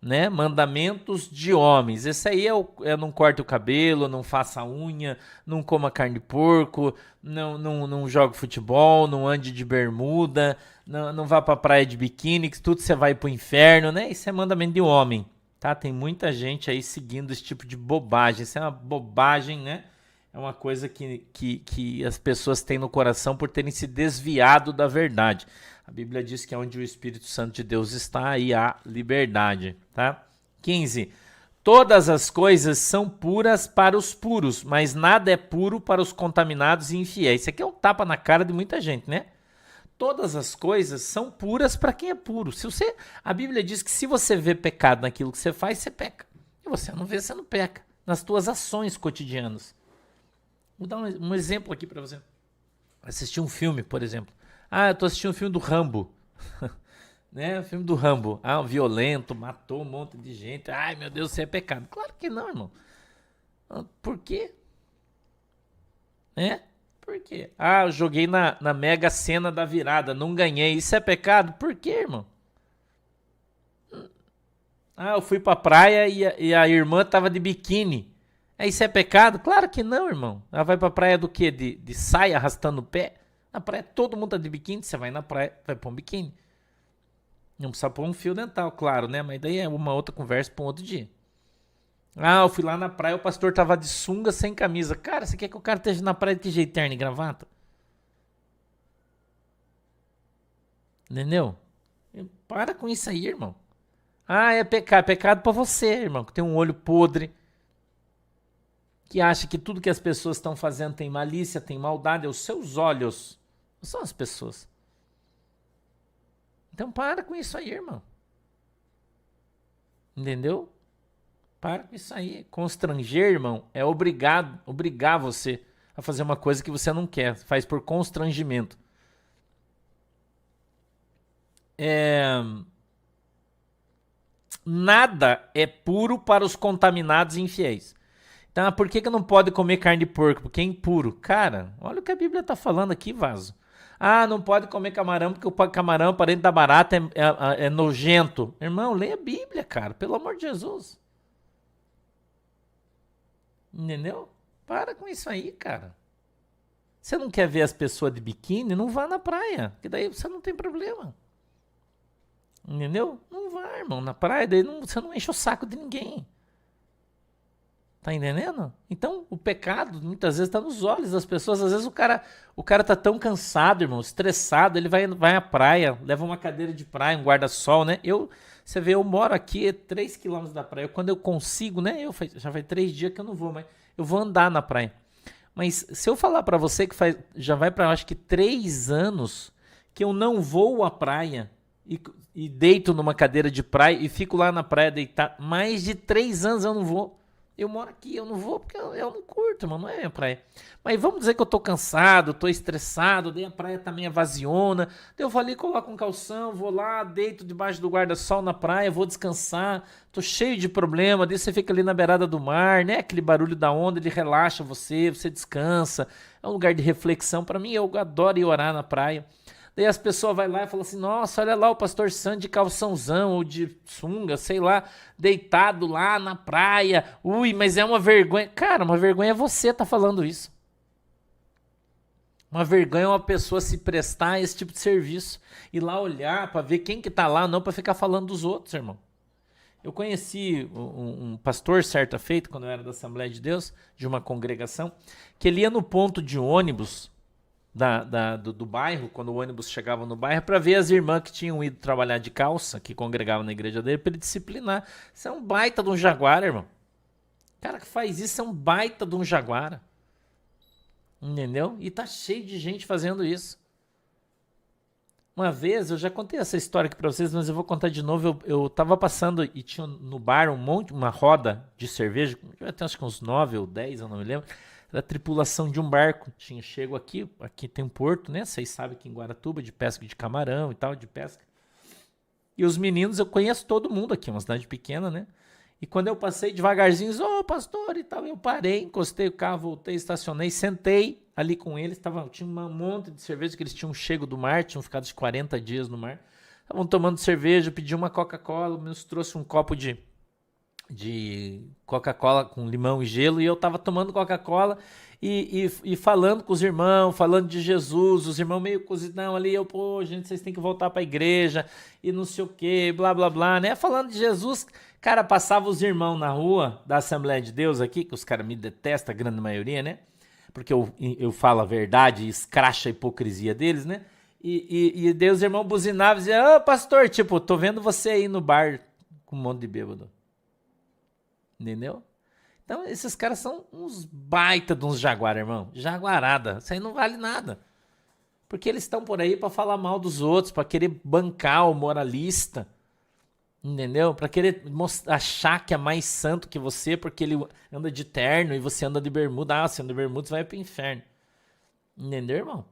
né? Mandamentos de homens. Esse aí é não corte o cabelo, não faça unha, não coma carne de porco, não jogue futebol, não ande de bermuda, não vá pra praia de biquíni, que tudo você vai pro inferno, né? Isso é mandamento de homem, tá? Tem muita gente aí seguindo esse tipo de bobagem. Isso é uma bobagem, né? É uma coisa que as pessoas têm no coração por terem se desviado da verdade. A Bíblia diz que onde o Espírito Santo de Deus está, aí há liberdade, tá? 15. Todas as coisas são puras para os puros, mas nada é puro para os contaminados e infiéis. Isso aqui é um tapa na cara de muita gente, né? Todas as coisas são puras para quem é puro. A Bíblia diz que se você vê pecado naquilo que você faz, você peca. E você não vê, você não peca. Nas tuas ações cotidianas. Vou dar um exemplo aqui para você. Assistir um filme, por exemplo. Eu tô assistindo um filme do Rambo. Né? O filme do Rambo. Um violento, matou um monte de gente. Ai, meu Deus, isso é pecado. Claro que não, irmão. Por quê? Né? Por quê? Eu joguei na Mega Sena da virada, não ganhei. Isso é pecado? Por quê, irmão? Eu fui pra praia e a irmã tava de biquíni. Isso é pecado? Claro que não, irmão. Ela vai pra praia do quê? De saia arrastando o pé? Na praia todo mundo tá de biquíni, você vai na praia, vai pôr um biquíni. Não precisa pôr um fio dental, claro, né? Mas daí é uma outra conversa pra um outro dia. Eu fui lá na praia, o pastor tava de sunga sem camisa. Cara, você quer que o cara esteja na praia de que jeito? Terno e gravata? Entendeu? Para com isso aí, irmão. É pecado. Pecado pra você, irmão, que tem um olho podre. Que acha que tudo que as pessoas estão fazendo tem malícia, tem maldade. É os seus olhos. Não são as pessoas. Então para com isso aí, irmão. Entendeu? Para com isso aí. Constranger, irmão, é obrigar você a fazer uma coisa que você não quer. Faz por constrangimento. Nada é puro para os contaminados e infiéis. Então, por que não pode comer carne de porco? Porque é impuro. Cara, olha o que a Bíblia está falando aqui, vaso. Não pode comer camarão porque o camarão, parente da barata, é nojento. Irmão, leia a Bíblia, cara. Pelo amor de Jesus. Entendeu? Para com isso aí, cara. Você não quer ver as pessoas de biquíni? Não vá na praia. Que daí você não tem problema. Entendeu? Não vá, irmão. Na praia, daí você não enche o saco de ninguém. Tá entendendo? Então, o pecado muitas vezes tá nos olhos das pessoas. Às vezes o cara tá tão cansado, irmão, estressado, ele vai à praia, leva uma cadeira de praia, um guarda-sol, né? Você vê, eu moro aqui 3 km da praia. Quando eu consigo, né? Já faz 3 dias que eu não vou, mas eu vou andar na praia. Mas se eu falar pra você que já vai pra, acho que 3 anos que eu não vou à praia e deito numa cadeira de praia e fico lá na praia deitado, mais de 3 anos eu não vou. Eu moro aqui, eu não vou porque eu não curto, mano, não é minha praia. Mas vamos dizer que eu tô cansado, tô estressado, daí a praia tá meio vaziona. Daí eu vou ali, coloco um calção, vou lá, deito debaixo do guarda-sol na praia, vou descansar. Tô cheio de problema, daí você fica ali na beirada do mar, né? Aquele barulho da onda, ele relaxa você descansa. É um lugar de reflexão. Pra mim, eu adoro ir orar na praia. Daí as pessoas vão lá e falam assim, nossa, olha lá o pastor Sandy de calçãozão ou de sunga, sei lá, deitado lá na praia. Ui, mas é uma vergonha. Cara, uma vergonha é você tá falando isso. Uma vergonha é uma pessoa se prestar a esse tipo de serviço. Ir lá olhar pra ver quem que tá lá, não pra ficar falando dos outros, irmão. Eu conheci um pastor certa feita, quando eu era da Assembleia de Deus, de uma congregação, que ele ia no ponto de ônibus do bairro, quando o ônibus chegava no bairro, para ver as irmãs que tinham ido trabalhar de calça, que congregavam na igreja dele, para ele disciplinar. Isso é um baita de um jaguar, irmão. O cara que faz isso é um baita de um jaguar. Entendeu? E tá cheio de gente fazendo isso. Uma vez, eu já contei essa história aqui para vocês, mas eu vou contar de novo. Eu tava passando e tinha no bar uma roda de cerveja, eu até acho que uns 9 ou 10, eu não me lembro. Era a tripulação de um barco. Chego aqui tem um porto, né? Vocês sabem que em Guaratuba, de pesca de camarão e tal, de pesca. E os meninos, eu conheço todo mundo aqui, uma cidade pequena, né? E quando eu passei devagarzinho, pastor e tal, eu parei, encostei o carro, voltei, estacionei, sentei ali com eles, tinha um monte de cerveja que eles tinham chego do mar, tinham ficado de 40 dias no mar. Estavam tomando cerveja, pedi uma Coca-Cola, o moço trouxe um copo de Coca-Cola com limão e gelo, e eu tava tomando Coca-Cola e falando com os irmãos, falando de Jesus, os irmãos meio cozidão ali, pô, gente, vocês têm que voltar pra igreja, e não sei o que, blá, blá, blá, né? Falando de Jesus, cara, passava os irmãos na rua da Assembleia de Deus aqui, que os caras me detestam, a grande maioria, né? Porque eu falo a verdade e escracho a hipocrisia deles, né? E Deus, irmão, buzinava e dizia, pastor, tipo, tô vendo você aí no bar com um monte de bêbado. Entendeu? Então, esses caras são uns baita de uns jaguar, irmão. Jaguarada. Isso aí não vale nada. Porque eles estão por aí pra falar mal dos outros, pra querer bancar o moralista. Entendeu? Pra querer achar que é mais santo que você, porque ele anda de terno e você anda de bermuda. Ah, você anda de bermuda, você vai pro inferno. Entendeu, irmão?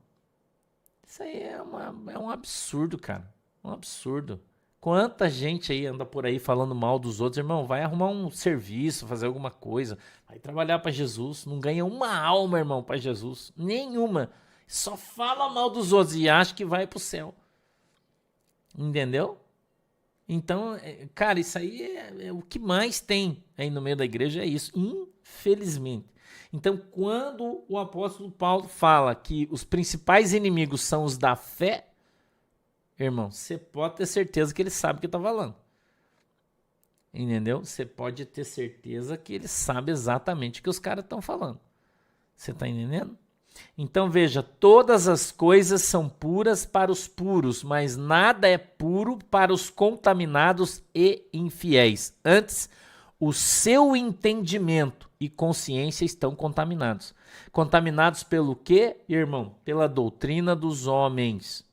Isso aí é um absurdo, cara. Um absurdo. Quanta gente aí anda por aí falando mal dos outros, irmão, vai arrumar um serviço, fazer alguma coisa, vai trabalhar para Jesus, não ganha uma alma, irmão, para Jesus, nenhuma, só fala mal dos outros e acha que vai pro céu, entendeu? Então, cara, isso aí é o que mais tem aí no meio da igreja, é isso, infelizmente. Então, quando o apóstolo Paulo fala que os principais inimigos são os da fé, irmão, você pode ter certeza que ele sabe o que está falando. Entendeu? Você pode ter certeza que ele sabe exatamente o que os caras estão falando. Você está entendendo? Então veja, todas as coisas são puras para os puros, mas nada é puro para os contaminados e infiéis. Antes, o seu entendimento e consciência estão contaminados. Contaminados pelo quê, irmão? Pela doutrina dos homens.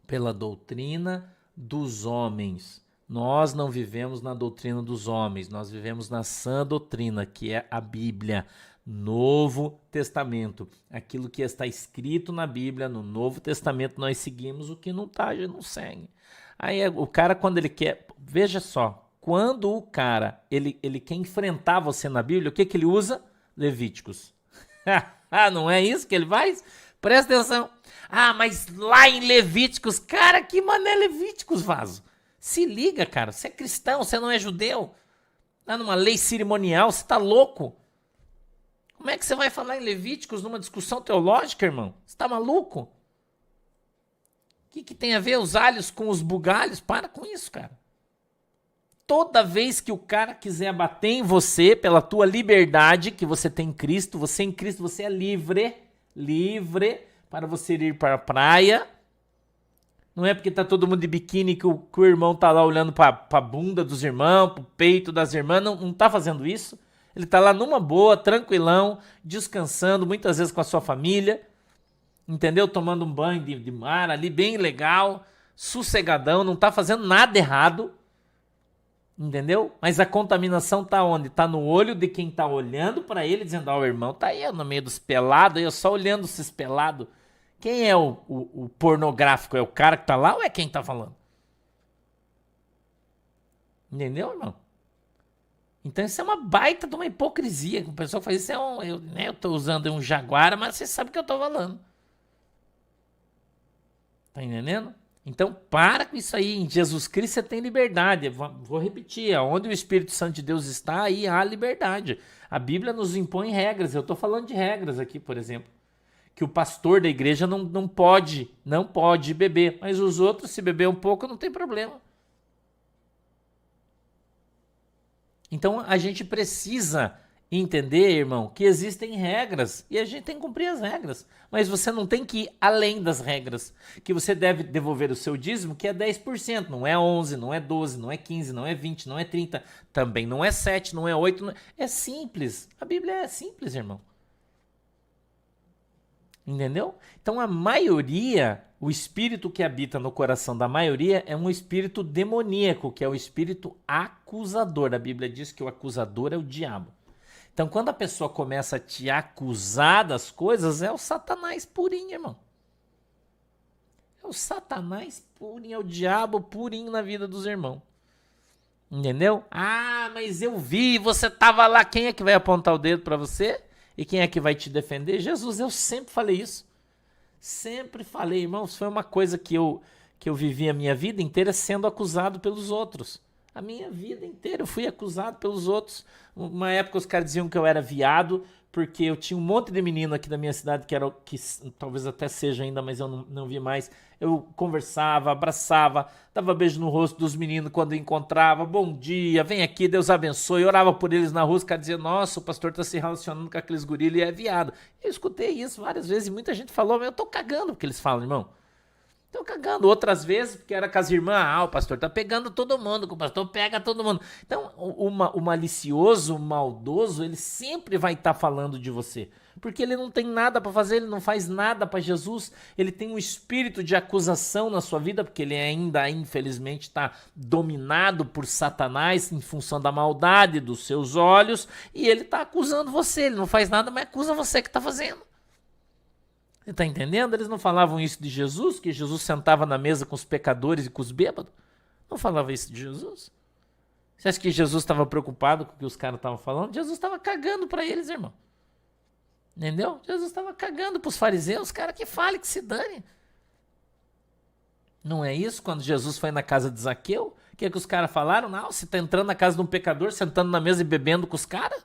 Pela doutrina dos homens. Nós não vivemos na doutrina dos homens, nós vivemos na sã doutrina, que é a Bíblia, Novo Testamento. Aquilo que está escrito na Bíblia, no Novo Testamento, nós seguimos, o que não está, a gente não segue. Aí o cara, quando ele quer, veja só, quando o cara, ele quer enfrentar você na Bíblia, o que ele usa? Levíticos. Não é isso que ele faz? Presta atenção. Mas lá em Levíticos, cara, que mané Levíticos, vaso? Se liga, cara, você é cristão, você não é judeu. Tá numa lei cerimonial, você tá louco? Como é que você vai falar em Levíticos numa discussão teológica, irmão? Você tá maluco? O que tem a ver os alhos com os bugalhos? Para com isso, cara. Toda vez que o cara quiser bater em você pela tua liberdade que você tem em Cristo, você é livre para você ir para a praia. Não é porque tá todo mundo de biquíni que o irmão tá lá olhando para a bunda dos irmãos, para o peito das irmãs, não tá fazendo isso. Ele tá lá numa boa, tranquilão, descansando, muitas vezes com a sua família, entendeu? Tomando um banho de mar ali, bem legal, sossegadão, não tá fazendo nada errado, entendeu? Mas a contaminação tá onde? Tá no olho de quem tá olhando para ele, dizendo, o irmão tá aí no meio dos pelados, eu só olhando esses pelados. Quem é o pornográfico? É o cara que tá lá ou é quem tá falando? Entendeu, irmão? Então isso é uma baita de uma hipocrisia. O pessoal faz isso, eu tô usando um jaguar, mas você sabe o que eu tô falando. Tá entendendo? Então para com isso aí. Em Jesus Cristo você tem liberdade. Vou repetir, onde o Espírito Santo de Deus está, aí há liberdade. A Bíblia nos impõe regras. Eu tô falando de regras aqui, por exemplo. Que o pastor da igreja não pode beber. Mas os outros, se beber um pouco, não tem problema. Então a gente precisa entender, irmão, que existem regras e a gente tem que cumprir as regras. Mas você não tem que ir além das regras. Que você deve devolver o seu dízimo, que é 10%. Não é 11, não é 12, não é 15, não é 20, não é 30. Também não é 7, não é 8. É simples. A Bíblia é simples, irmão. Entendeu? Então a maioria, o espírito que habita no coração da maioria é um espírito demoníaco, que é o espírito acusador. A Bíblia diz que o acusador é o diabo. Então quando a pessoa começa a te acusar das coisas, é o Satanás purinho, irmão. É o Satanás purinho, é o diabo purinho na vida dos irmãos. Entendeu? Mas eu vi, você estava lá, quem é que vai apontar o dedo para você? E quem é que vai te defender? Jesus, eu sempre falei isso. Sempre falei, irmãos, foi uma coisa que que eu vivi a minha vida inteira sendo acusado pelos outros. A minha vida inteira eu fui acusado pelos outros. Uma época os caras diziam que eu era viado, porque eu tinha um monte de menino aqui da minha cidade que talvez até seja ainda, mas eu não vi mais. Eu conversava, abraçava, dava beijo no rosto dos meninos quando encontrava. Bom dia, vem aqui, Deus abençoe. Eu orava por eles na rua, os caras diziam, nossa, o pastor tá se relacionando com aqueles guris e é viado. Eu escutei isso várias vezes e muita gente falou, mas eu tô cagando porque eles falam, irmão. Tô cagando. Outras vezes, porque era com as irmãs, o pastor tá pegando todo mundo, que o pastor pega todo mundo. Então, o malicioso, o maldoso, ele sempre vai estar falando de você. Porque ele não tem nada para fazer, ele não faz nada para Jesus. Ele tem um espírito de acusação na sua vida, porque ele ainda, infelizmente, está dominado por Satanás em função da maldade dos seus olhos. E ele está acusando você. Ele não faz nada, mas acusa você que está fazendo. Você está entendendo? Eles não falavam isso de Jesus, que Jesus sentava na mesa com os pecadores e com os bêbados? Não falava isso de Jesus? Você acha que Jesus estava preocupado com o que os caras estavam falando? Jesus estava cagando para eles, irmão. Entendeu? Jesus estava cagando para os fariseus, cara, que fale, que se dane. Não é isso? Quando Jesus foi na casa de Zaqueu, o que os caras falaram? Não, você está entrando na casa de um pecador, sentando na mesa e bebendo com os caras?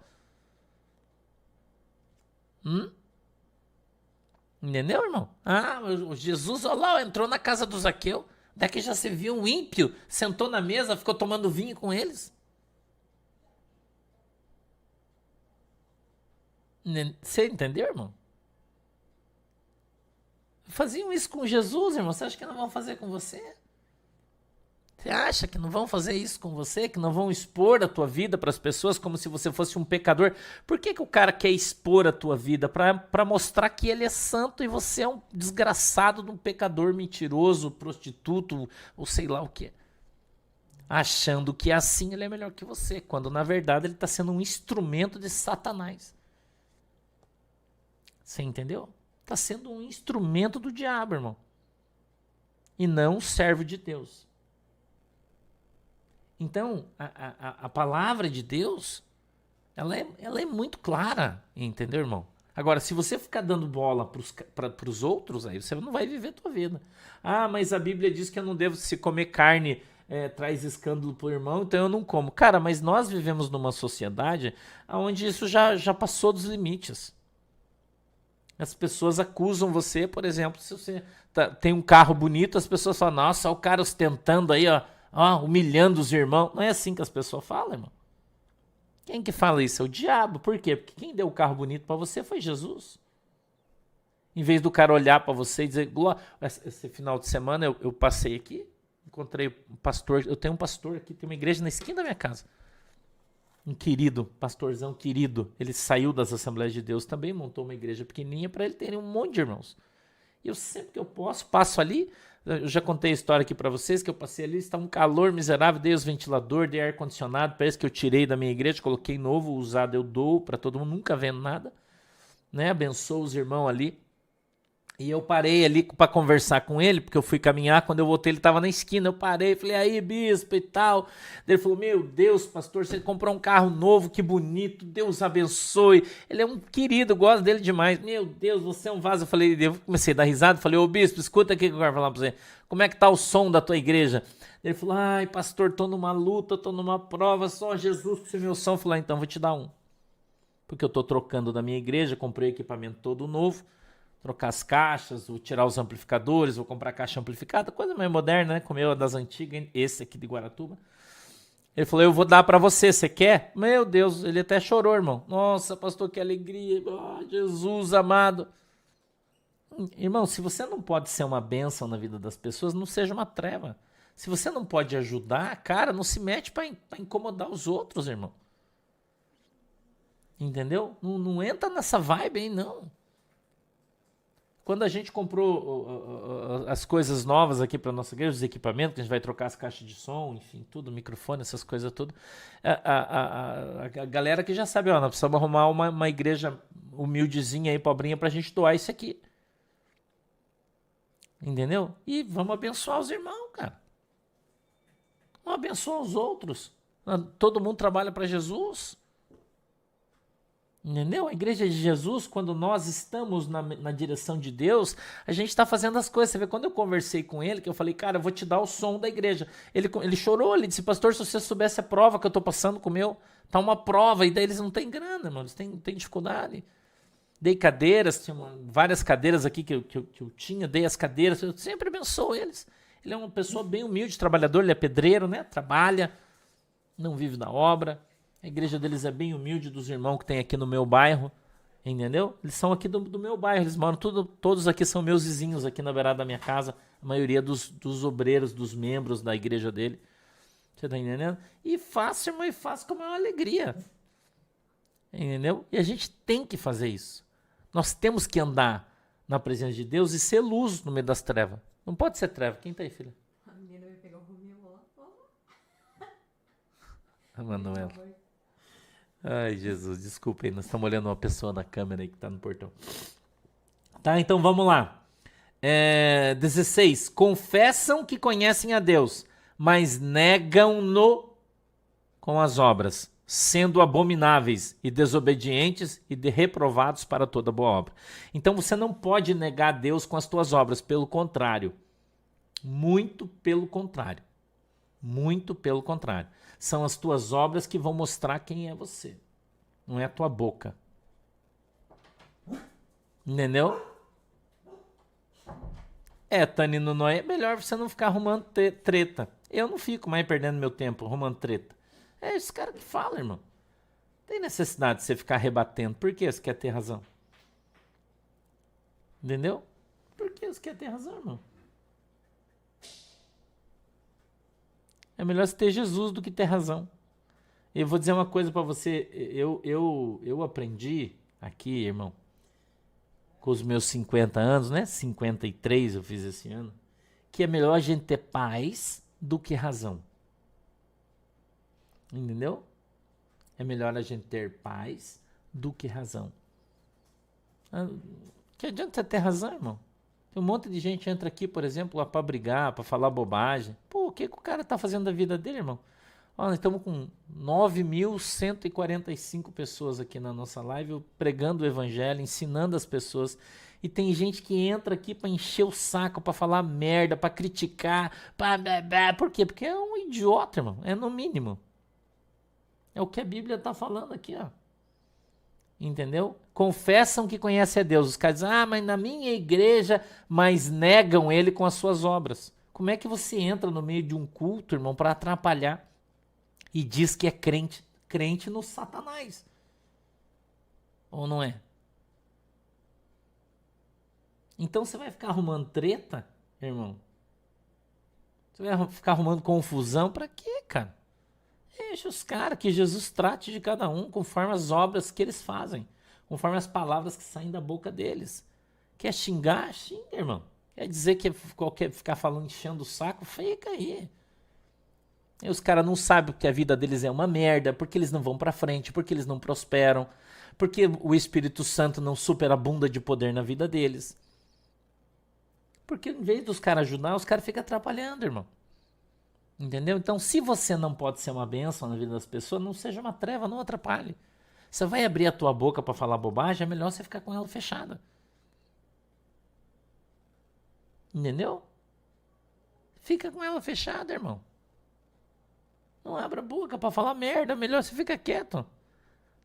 Entendeu, irmão? Ah, o Jesus, olha lá, entrou na casa do Zaqueu. Daqui já se viu um ímpio, sentou na mesa, ficou tomando vinho com eles. Você entendeu, irmão? Faziam isso com Jesus, irmão. Você acha que não vão fazer com você? Você acha que não vão fazer isso com você? Que não vão expor a tua vida para as pessoas como se você fosse um pecador? Por que o cara quer expor a tua vida? Para mostrar que ele é santo e você é um desgraçado de um pecador mentiroso, prostituto ou sei lá o que. Achando que assim ele é melhor que você, quando na verdade ele está sendo um instrumento de Satanás. Você entendeu? Está sendo um instrumento do diabo, irmão. E não um servo de Deus. Então, a palavra de Deus, ela é muito clara, entendeu, irmão? Agora, se você ficar dando bola para os outros, aí você não vai viver a tua vida. Ah, mas a Bíblia diz que eu não devo se comer carne, traz escândalo para o irmão, então eu não como. Cara, mas nós vivemos numa sociedade onde isso já passou dos limites. As pessoas acusam você, por exemplo, se você tem um carro bonito, as pessoas falam, nossa, olha o cara ostentando aí, ó, humilhando os irmãos. Não é assim que as pessoas falam, irmão. Quem que fala isso? É o diabo. Por quê? Porque quem deu o carro bonito para você foi Jesus. Em vez do cara olhar para você e dizer, esse final de semana eu passei aqui, encontrei um pastor, eu tenho um pastor aqui, tem uma igreja na esquina da minha casa. Um querido, pastorzão querido, ele saiu das Assembleias de Deus também, montou uma igreja pequenininha para ele ter um monte de irmãos. E eu sempre que eu posso, passo ali. Eu já contei a história aqui para vocês, que eu passei ali, estava um calor miserável, dei os ventiladores, dei ar-condicionado, parece que eu tirei da minha igreja, coloquei novo, usado eu dou para todo mundo, nunca vendo nada, né? Abençoo os irmãos ali. E eu parei ali para conversar com ele, porque eu fui caminhar, quando eu voltei ele estava na esquina, eu parei, falei, aí bispo e tal. Ele falou, meu Deus, pastor, você comprou um carro novo, que bonito, Deus abençoe. Ele é um querido, eu gosto dele demais. Meu Deus, você é um vaso. Eu falei, eu comecei a dar risada, falei, ô bispo, escuta aqui que eu quero falar para você. Como é que tá o som da tua igreja? Ele falou, ai pastor, tô numa luta, tô numa prova, só Jesus que é meu som. Eu falei, então vou te dar um. Porque eu tô trocando da minha igreja, comprei equipamento todo novo. Trocar as caixas, vou tirar os amplificadores, vou comprar caixa amplificada, coisa mais moderna, né? Como eu, das antigas, esse aqui de Guaratuba. Ele falou, eu vou dar para você, você quer? Meu Deus, ele até chorou, irmão. Nossa, pastor, que alegria. Oh, Jesus amado. Irmão, se você não pode ser uma bênção na vida das pessoas, não seja uma treva. Se você não pode ajudar, cara, não se mete para incomodar os outros, irmão. Entendeu? Não entra nessa vibe aí, não. Quando a gente comprou as coisas novas aqui para nossa igreja, os equipamentos, que a gente vai trocar as caixas de som, enfim, tudo, microfone, essas coisas tudo, a galera que já sabe, ó, nós precisamos arrumar uma igreja humildezinha aí, pobrinha, para a gente doar isso aqui. Entendeu? E vamos abençoar os irmãos, cara. Vamos abençoar os outros. Todo mundo trabalha para Jesus. Entendeu? A igreja de Jesus, quando nós estamos na direção de Deus, a gente está fazendo as coisas. Você vê, quando eu conversei com ele, que eu falei, cara, eu vou te dar o som da igreja. Ele chorou, ele disse, pastor, se você soubesse a prova que eu estou passando com o meu, tá uma prova, e daí eles não têm grana, irmão, eles têm dificuldade. Dei cadeiras, tinha várias cadeiras aqui que eu tinha, dei as cadeiras, eu sempre abençoo eles. Ele é uma pessoa bem humilde, trabalhador, ele é pedreiro, né? Trabalha, não vive da obra. A igreja deles é bem humilde, dos irmãos que tem aqui no meu bairro, entendeu? Eles são aqui do meu bairro, eles moram todos aqui, são meus vizinhos aqui na beirada da minha casa, a maioria dos obreiros, dos membros da igreja dele. Você tá entendendo? E faço, irmão, e faço com a maior alegria. Entendeu? E a gente tem que fazer isso. Nós temos que andar na presença de Deus e ser luz no meio das trevas. Não pode ser treva. Quem tá aí, filha? A menina vai pegar o Romeu lá. A Manuela. Ai, Jesus, desculpa aí, nós estamos olhando uma pessoa na câmera aí que tá no portão. Tá, então vamos lá. 16. Confessam que conhecem a Deus, mas negam-no com as obras, sendo abomináveis e desobedientes e reprovados para toda boa obra. Então você não pode negar a Deus com as tuas obras, pelo contrário. Muito pelo contrário. Muito pelo contrário. São as tuas obras que vão mostrar quem é você. Não é a tua boca. Entendeu? Tani Noé, é melhor você não ficar arrumando treta. Eu não fico mais perdendo meu tempo arrumando treta. É esse cara que fala, irmão. Tem necessidade de você ficar rebatendo. Por que você quer ter razão? Entendeu? Por que você quer ter razão, irmão? É melhor você ter Jesus do que ter razão. Eu vou dizer uma coisa pra você. Eu aprendi aqui, irmão, com os meus 50 anos, né? 53 eu fiz esse ano. Que é melhor a gente ter paz do que razão. Entendeu? É melhor a gente ter paz do que razão. Que adianta você ter razão, irmão? Tem um monte de gente que entra aqui, por exemplo, lá pra brigar, pra falar bobagem. Pô, o que o cara tá fazendo da vida dele, irmão? Ó, nós estamos com 9.145 pessoas aqui na nossa live, pregando o evangelho, ensinando as pessoas. E tem gente que entra aqui pra encher o saco, pra falar merda, pra criticar, por quê? Porque é um idiota, irmão. É no mínimo. É o que a Bíblia tá falando aqui, ó. Entendeu? Confessam que conhecem a Deus. Os caras dizem, mas na minha igreja, mas negam ele com as suas obras. Como é que você entra no meio de um culto, irmão, para atrapalhar e diz que é crente? Crente no Satanás. Ou não é? Então você vai ficar arrumando treta, irmão? Você vai ficar arrumando confusão para quê, cara? Deixa os caras, que Jesus trate de cada um conforme as obras que eles fazem, conforme as palavras que saem da boca deles. Quer xingar? Xinga, irmão. Quer dizer que quer ficar falando, enchendo o saco? Fica aí. E os caras não sabem que a vida deles é uma merda, porque eles não vão pra frente, porque eles não prosperam, porque o Espírito Santo não superabunda de poder na vida deles. Porque em vez dos caras ajudar, os caras ficam atrapalhando, irmão. Entendeu? Então, se você não pode ser uma bênção na vida das pessoas, não seja uma treva, não atrapalhe. Você vai abrir a tua boca para falar bobagem, é melhor você ficar com ela fechada. Entendeu? Fica com ela fechada, irmão. Não abra a boca para falar merda, é melhor você ficar quieto.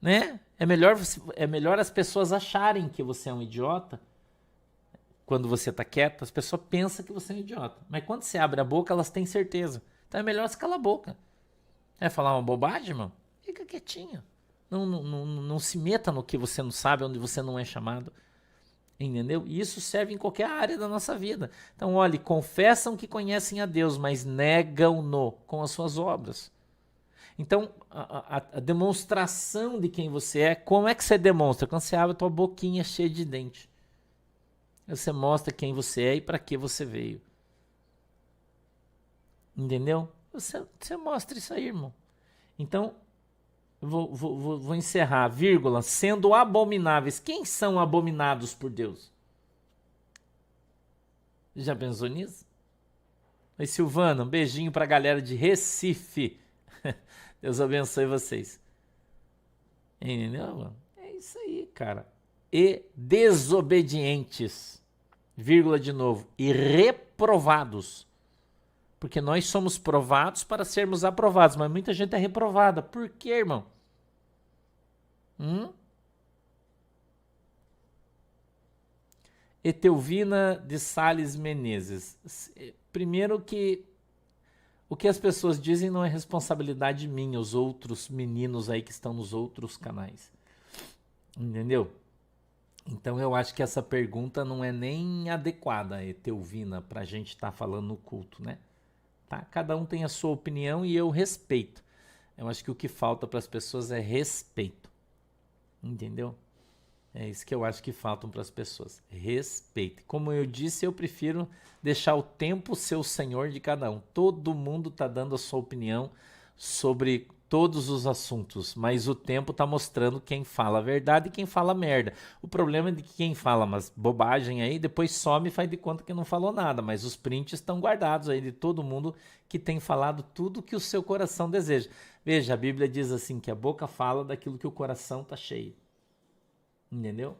Né? É melhor as pessoas acharem que você é um idiota. Quando você tá quieto, as pessoas pensam que você é um idiota. Mas quando você abre a boca, elas têm certeza. Então é melhor você calar a boca. É falar uma bobagem, irmão? Fica quietinho. Não se meta no que você não sabe, onde você não é chamado. Entendeu? E isso serve em qualquer área da nossa vida. Então, olhe, confessam que conhecem a Deus, mas negam-no com as suas obras. Então, a demonstração de quem você é, como é que você demonstra? Quando você abre a tua boquinha cheia de dente. Você mostra quem você é e para que você veio. Entendeu? Você mostra isso aí, irmão. Então, vou encerrar, vírgula, sendo abomináveis. Quem são abominados por Deus? Já pensou nisso? Oi, Silvana, um beijinho pra galera de Recife. Deus abençoe vocês. Entendeu, mano? É isso cara, e desobedientes, vírgula de novo, e reprovados. Porque nós somos provados para sermos aprovados, mas muita gente é reprovada. Por quê, irmão? Etelvina de Sales Menezes. Primeiro que o que as pessoas dizem não é responsabilidade minha, os outros meninos aí que estão nos outros canais. Entendeu? Então eu acho que essa pergunta não é nem adequada, Etelvina, para a gente estar falando no culto, né? Tá? Cada um tem a sua opinião e eu respeito. Eu acho que o que falta para as pessoas é respeito. Entendeu? É isso que eu acho que faltam para as pessoas. Respeito. Como eu disse, eu prefiro deixar o tempo ser o senhor de cada um. Todo mundo está dando a sua opinião sobre todos os assuntos, mas o tempo está mostrando quem fala a verdade e quem fala merda. O problema é de que quem fala umas bobagem aí, depois some e faz de conta que não falou nada, mas os prints estão guardados aí de todo mundo que tem falado tudo que o seu coração deseja. Veja, a Bíblia diz assim, que a boca fala daquilo que o coração está cheio. Entendeu?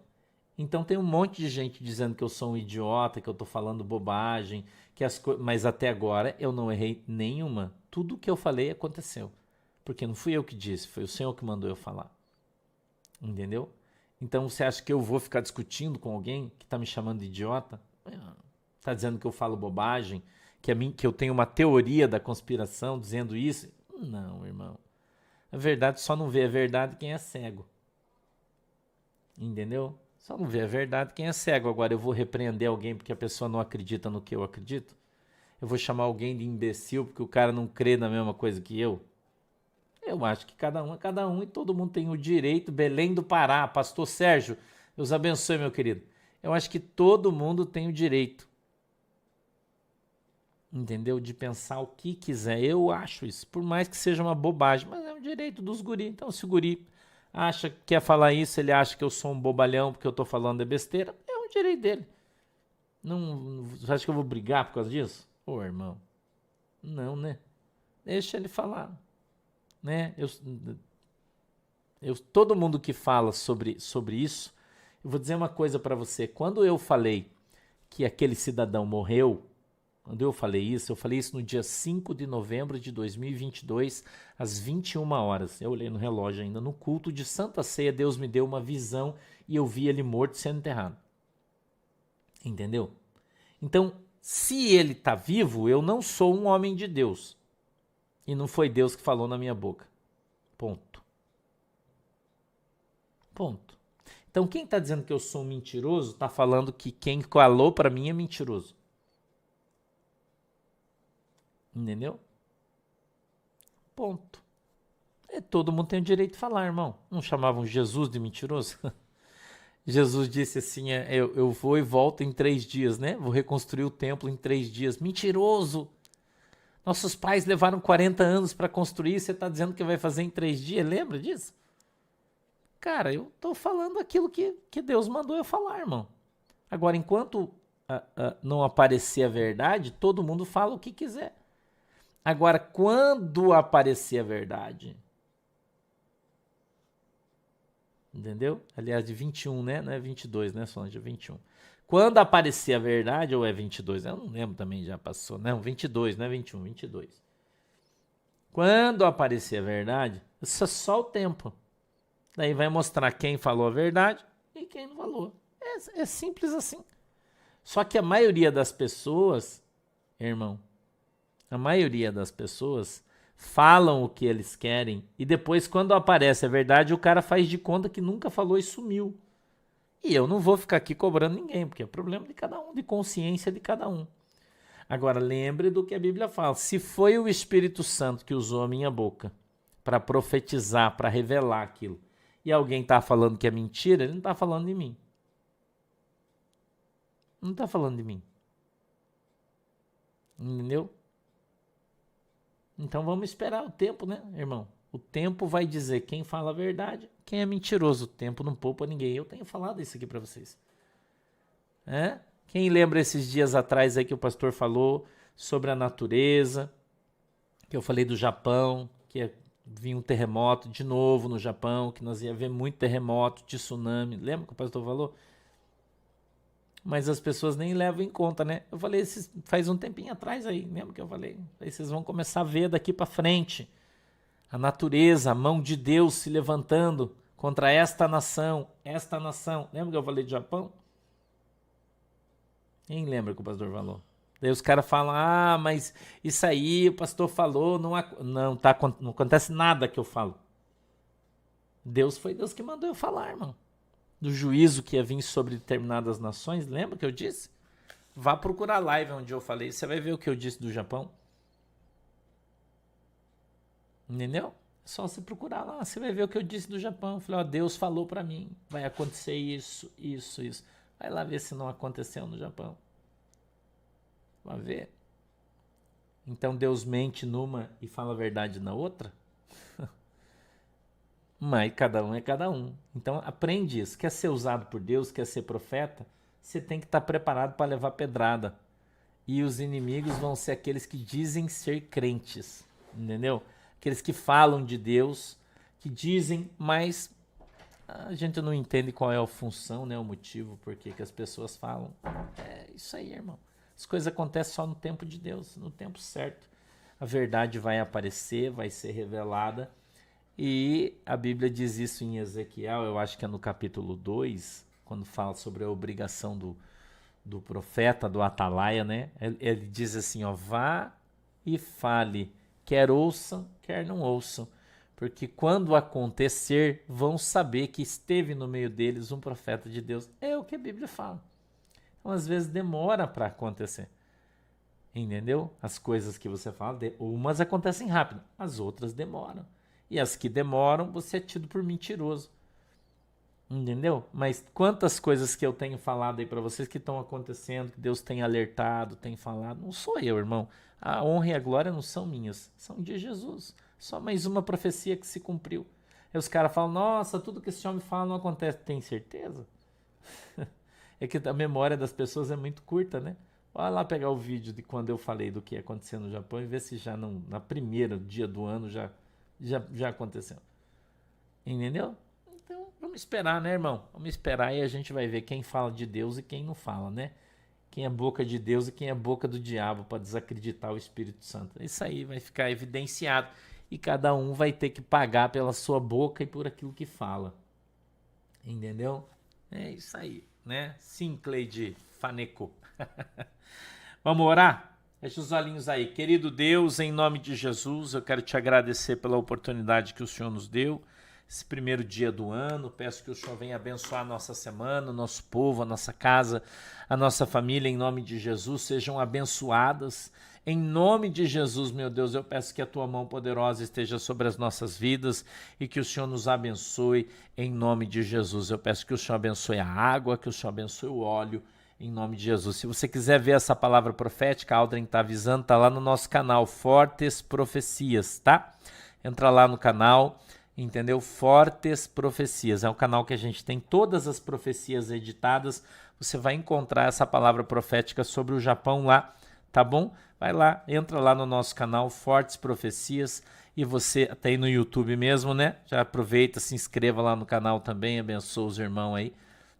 Então tem um monte de gente dizendo que eu sou um idiota, que eu tô falando bobagem, mas até agora eu não errei nenhuma. Tudo que eu falei aconteceu. Porque não fui eu que disse, foi o Senhor que mandou eu falar. Entendeu? Então você acha que eu vou ficar discutindo com alguém que tá me chamando de idiota? Tá dizendo que eu falo bobagem, que eu tenho uma teoria da conspiração dizendo isso? Não, irmão. A verdade só não vê a verdade quem é cego. Entendeu? Só não vê a verdade quem é cego. Agora eu vou repreender alguém porque a pessoa não acredita no que eu acredito? Eu vou chamar alguém de imbecil porque o cara não crê na mesma coisa que eu? Eu acho que cada um é cada um e todo mundo tem o direito. Belém do Pará, Pastor Sérgio, Deus abençoe, meu querido. Eu acho que todo mundo tem o direito, entendeu? De pensar o que quiser. Eu acho isso, por mais que seja uma bobagem, mas é um direito dos guri. Então se o guri acha que quer falar isso, ele acha que eu sou um bobalhão porque eu tô falando de besteira, é um direito dele. Não, você acha que eu vou brigar por causa disso? Ô, irmão, não, né? Deixa ele falar, né? Todo mundo que fala sobre isso, eu vou dizer uma coisa para você. Quando eu falei que aquele cidadão morreu, quando eu falei isso no dia 5 de novembro de 2022, às 21 horas. Eu olhei no relógio ainda, no culto de Santa Ceia, Deus me deu uma visão e eu vi ele morto sendo enterrado. Entendeu? Então, se ele está vivo, eu não sou um homem de Deus. E não foi Deus que falou na minha boca. Ponto. Ponto. Então, quem está dizendo que eu sou um mentiroso, está falando que quem falou para mim é mentiroso. Entendeu? Ponto. Todo mundo tem o direito de falar, irmão. Não chamavam Jesus de mentiroso? Jesus disse assim, eu vou e volto em 3 dias, né? Vou reconstruir o templo em 3 dias. Mentiroso! Nossos pais levaram 40 anos para construir, você está dizendo que vai fazer em 3 dias? Lembra disso? Cara, eu estou falando aquilo que Deus mandou eu falar, irmão. Agora, enquanto não aparecer a verdade, todo mundo fala o que quiser. Agora, quando aparecer a verdade, entendeu? Aliás, de 21, né? Não é 22, né, Solange? É 21. Quando aparecer a verdade, ou é 22? Eu não lembro também, já passou. Não, 22, não é 21, 22. Quando aparecer a verdade, isso é só o tempo. Daí vai mostrar quem falou a verdade e quem não falou. É simples assim. Só que a maioria das pessoas, irmão, a maioria das pessoas falam o que eles querem e depois, quando aparece a verdade, o cara faz de conta que nunca falou e sumiu. E eu não vou ficar aqui cobrando ninguém, porque é problema de cada um, de consciência de cada um. Agora, lembre do que a Bíblia fala. Se foi o Espírito Santo que usou a minha boca para profetizar, para revelar aquilo, e alguém está falando que é mentira, ele não está falando de mim. Não está falando de mim. Entendeu? Então vamos esperar o tempo, né, irmão? O tempo vai dizer quem fala a verdade, quem é mentiroso. O tempo não poupa ninguém. Eu tenho falado isso aqui para vocês. Quem lembra esses dias atrás aí que o pastor falou sobre a natureza, que eu falei do Japão, que Vinha um terremoto de novo no Japão, que nós ia ver muito terremoto, tsunami. Lembra que o pastor falou? Mas as pessoas nem levam em conta, né? Eu falei faz um tempinho atrás aí, lembra que eu falei? Aí vocês vão começar a ver daqui para frente a natureza, a mão de Deus se levantando contra esta nação. Lembra que eu falei de Japão? Quem lembra que o pastor falou? Daí os caras falam, mas isso aí o pastor falou, não acontece nada que eu falo. Foi Deus que mandou eu falar, irmão. Do juízo que ia vir sobre determinadas nações, lembra que eu disse? Vá procurar a live onde eu falei, você vai ver o que eu disse do Japão. Entendeu? É só você procurar lá, você vai ver o que eu disse do Japão. Eu falei, Deus falou pra mim, vai acontecer isso. Vai lá ver se não aconteceu no Japão. Vai ver. Então Deus mente numa e fala a verdade na outra? Mas cada um é cada um. Então aprende isso. Quer ser usado por Deus, quer ser profeta, você tem que estar preparado para levar pedrada. E os inimigos vão ser aqueles que dizem ser crentes. Entendeu? Aqueles que falam de Deus, que dizem, mas a gente não entende qual é a função, né, o motivo, por que as pessoas falam. É isso aí, irmão. As coisas acontecem só no tempo de Deus, no tempo certo. A verdade vai aparecer, vai ser revelada. E a Bíblia diz isso em Ezequiel, eu acho que é no capítulo 2, quando fala sobre a obrigação do profeta, do atalaia, né? Ele diz assim, vá e fale, quer ouçam, quer não ouçam. Porque quando acontecer, vão saber que esteve no meio deles um profeta de Deus. É o que a Bíblia fala. Então, às vezes, demora para acontecer. Entendeu? As coisas que você fala, umas acontecem rápido, as outras demoram. E as que demoram, você é tido por mentiroso. Entendeu? Mas quantas coisas que eu tenho falado aí para vocês que estão acontecendo, que Deus tem alertado, tem falado, não sou eu, irmão. A honra e a glória não são minhas, são de Jesus. Só mais uma profecia que se cumpriu. Aí os caras falam, nossa, tudo que esse homem fala não acontece. Tem certeza? É que a memória das pessoas é muito curta, né? Olha lá pegar o vídeo de quando eu falei do que ia acontecer no Japão e ver se já não, na primeira dia do ano já aconteceu. Entendeu? Então, vamos esperar, né, irmão? Vamos esperar e a gente vai ver quem fala de Deus e quem não fala, né? Quem é boca de Deus e quem é boca do diabo para desacreditar o Espírito Santo. Isso aí vai ficar evidenciado e cada um vai ter que pagar pela sua boca e por aquilo que fala. Entendeu? É isso aí, né? Sim, Cleide Faneco. Vamos orar? Feche os olhinhos aí. Querido Deus, em nome de Jesus, eu quero te agradecer pela oportunidade que o Senhor nos deu, esse primeiro dia do ano. Peço que o Senhor venha abençoar a nossa semana, o nosso povo, a nossa casa, a nossa família, em nome de Jesus, sejam abençoadas. Em nome de Jesus, meu Deus, eu peço que a tua mão poderosa esteja sobre as nossas vidas e que o Senhor nos abençoe em nome de Jesus. Eu peço que o Senhor abençoe a água, que o Senhor abençoe o óleo, em nome de Jesus. Se você quiser ver essa palavra profética, a Aldrin está avisando, está lá no nosso canal, Fortes Profecias, tá? Entra lá no canal, entendeu? Fortes Profecias, é um canal que a gente tem todas as profecias editadas, você vai encontrar essa palavra profética sobre o Japão lá, tá bom? Vai lá, entra lá no nosso canal, Fortes Profecias, e você até aí no YouTube mesmo, né? Já aproveita, se inscreva lá no canal também, abençoa os irmãos aí,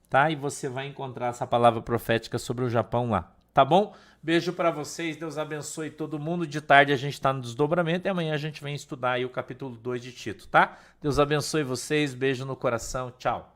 tá? E você vai encontrar essa palavra profética sobre o Japão lá, tá bom? Beijo para vocês, Deus abençoe todo mundo. De tarde a gente tá no desdobramento e amanhã a gente vem estudar aí o capítulo 2 de Tito, tá? Deus abençoe vocês, beijo no coração, tchau.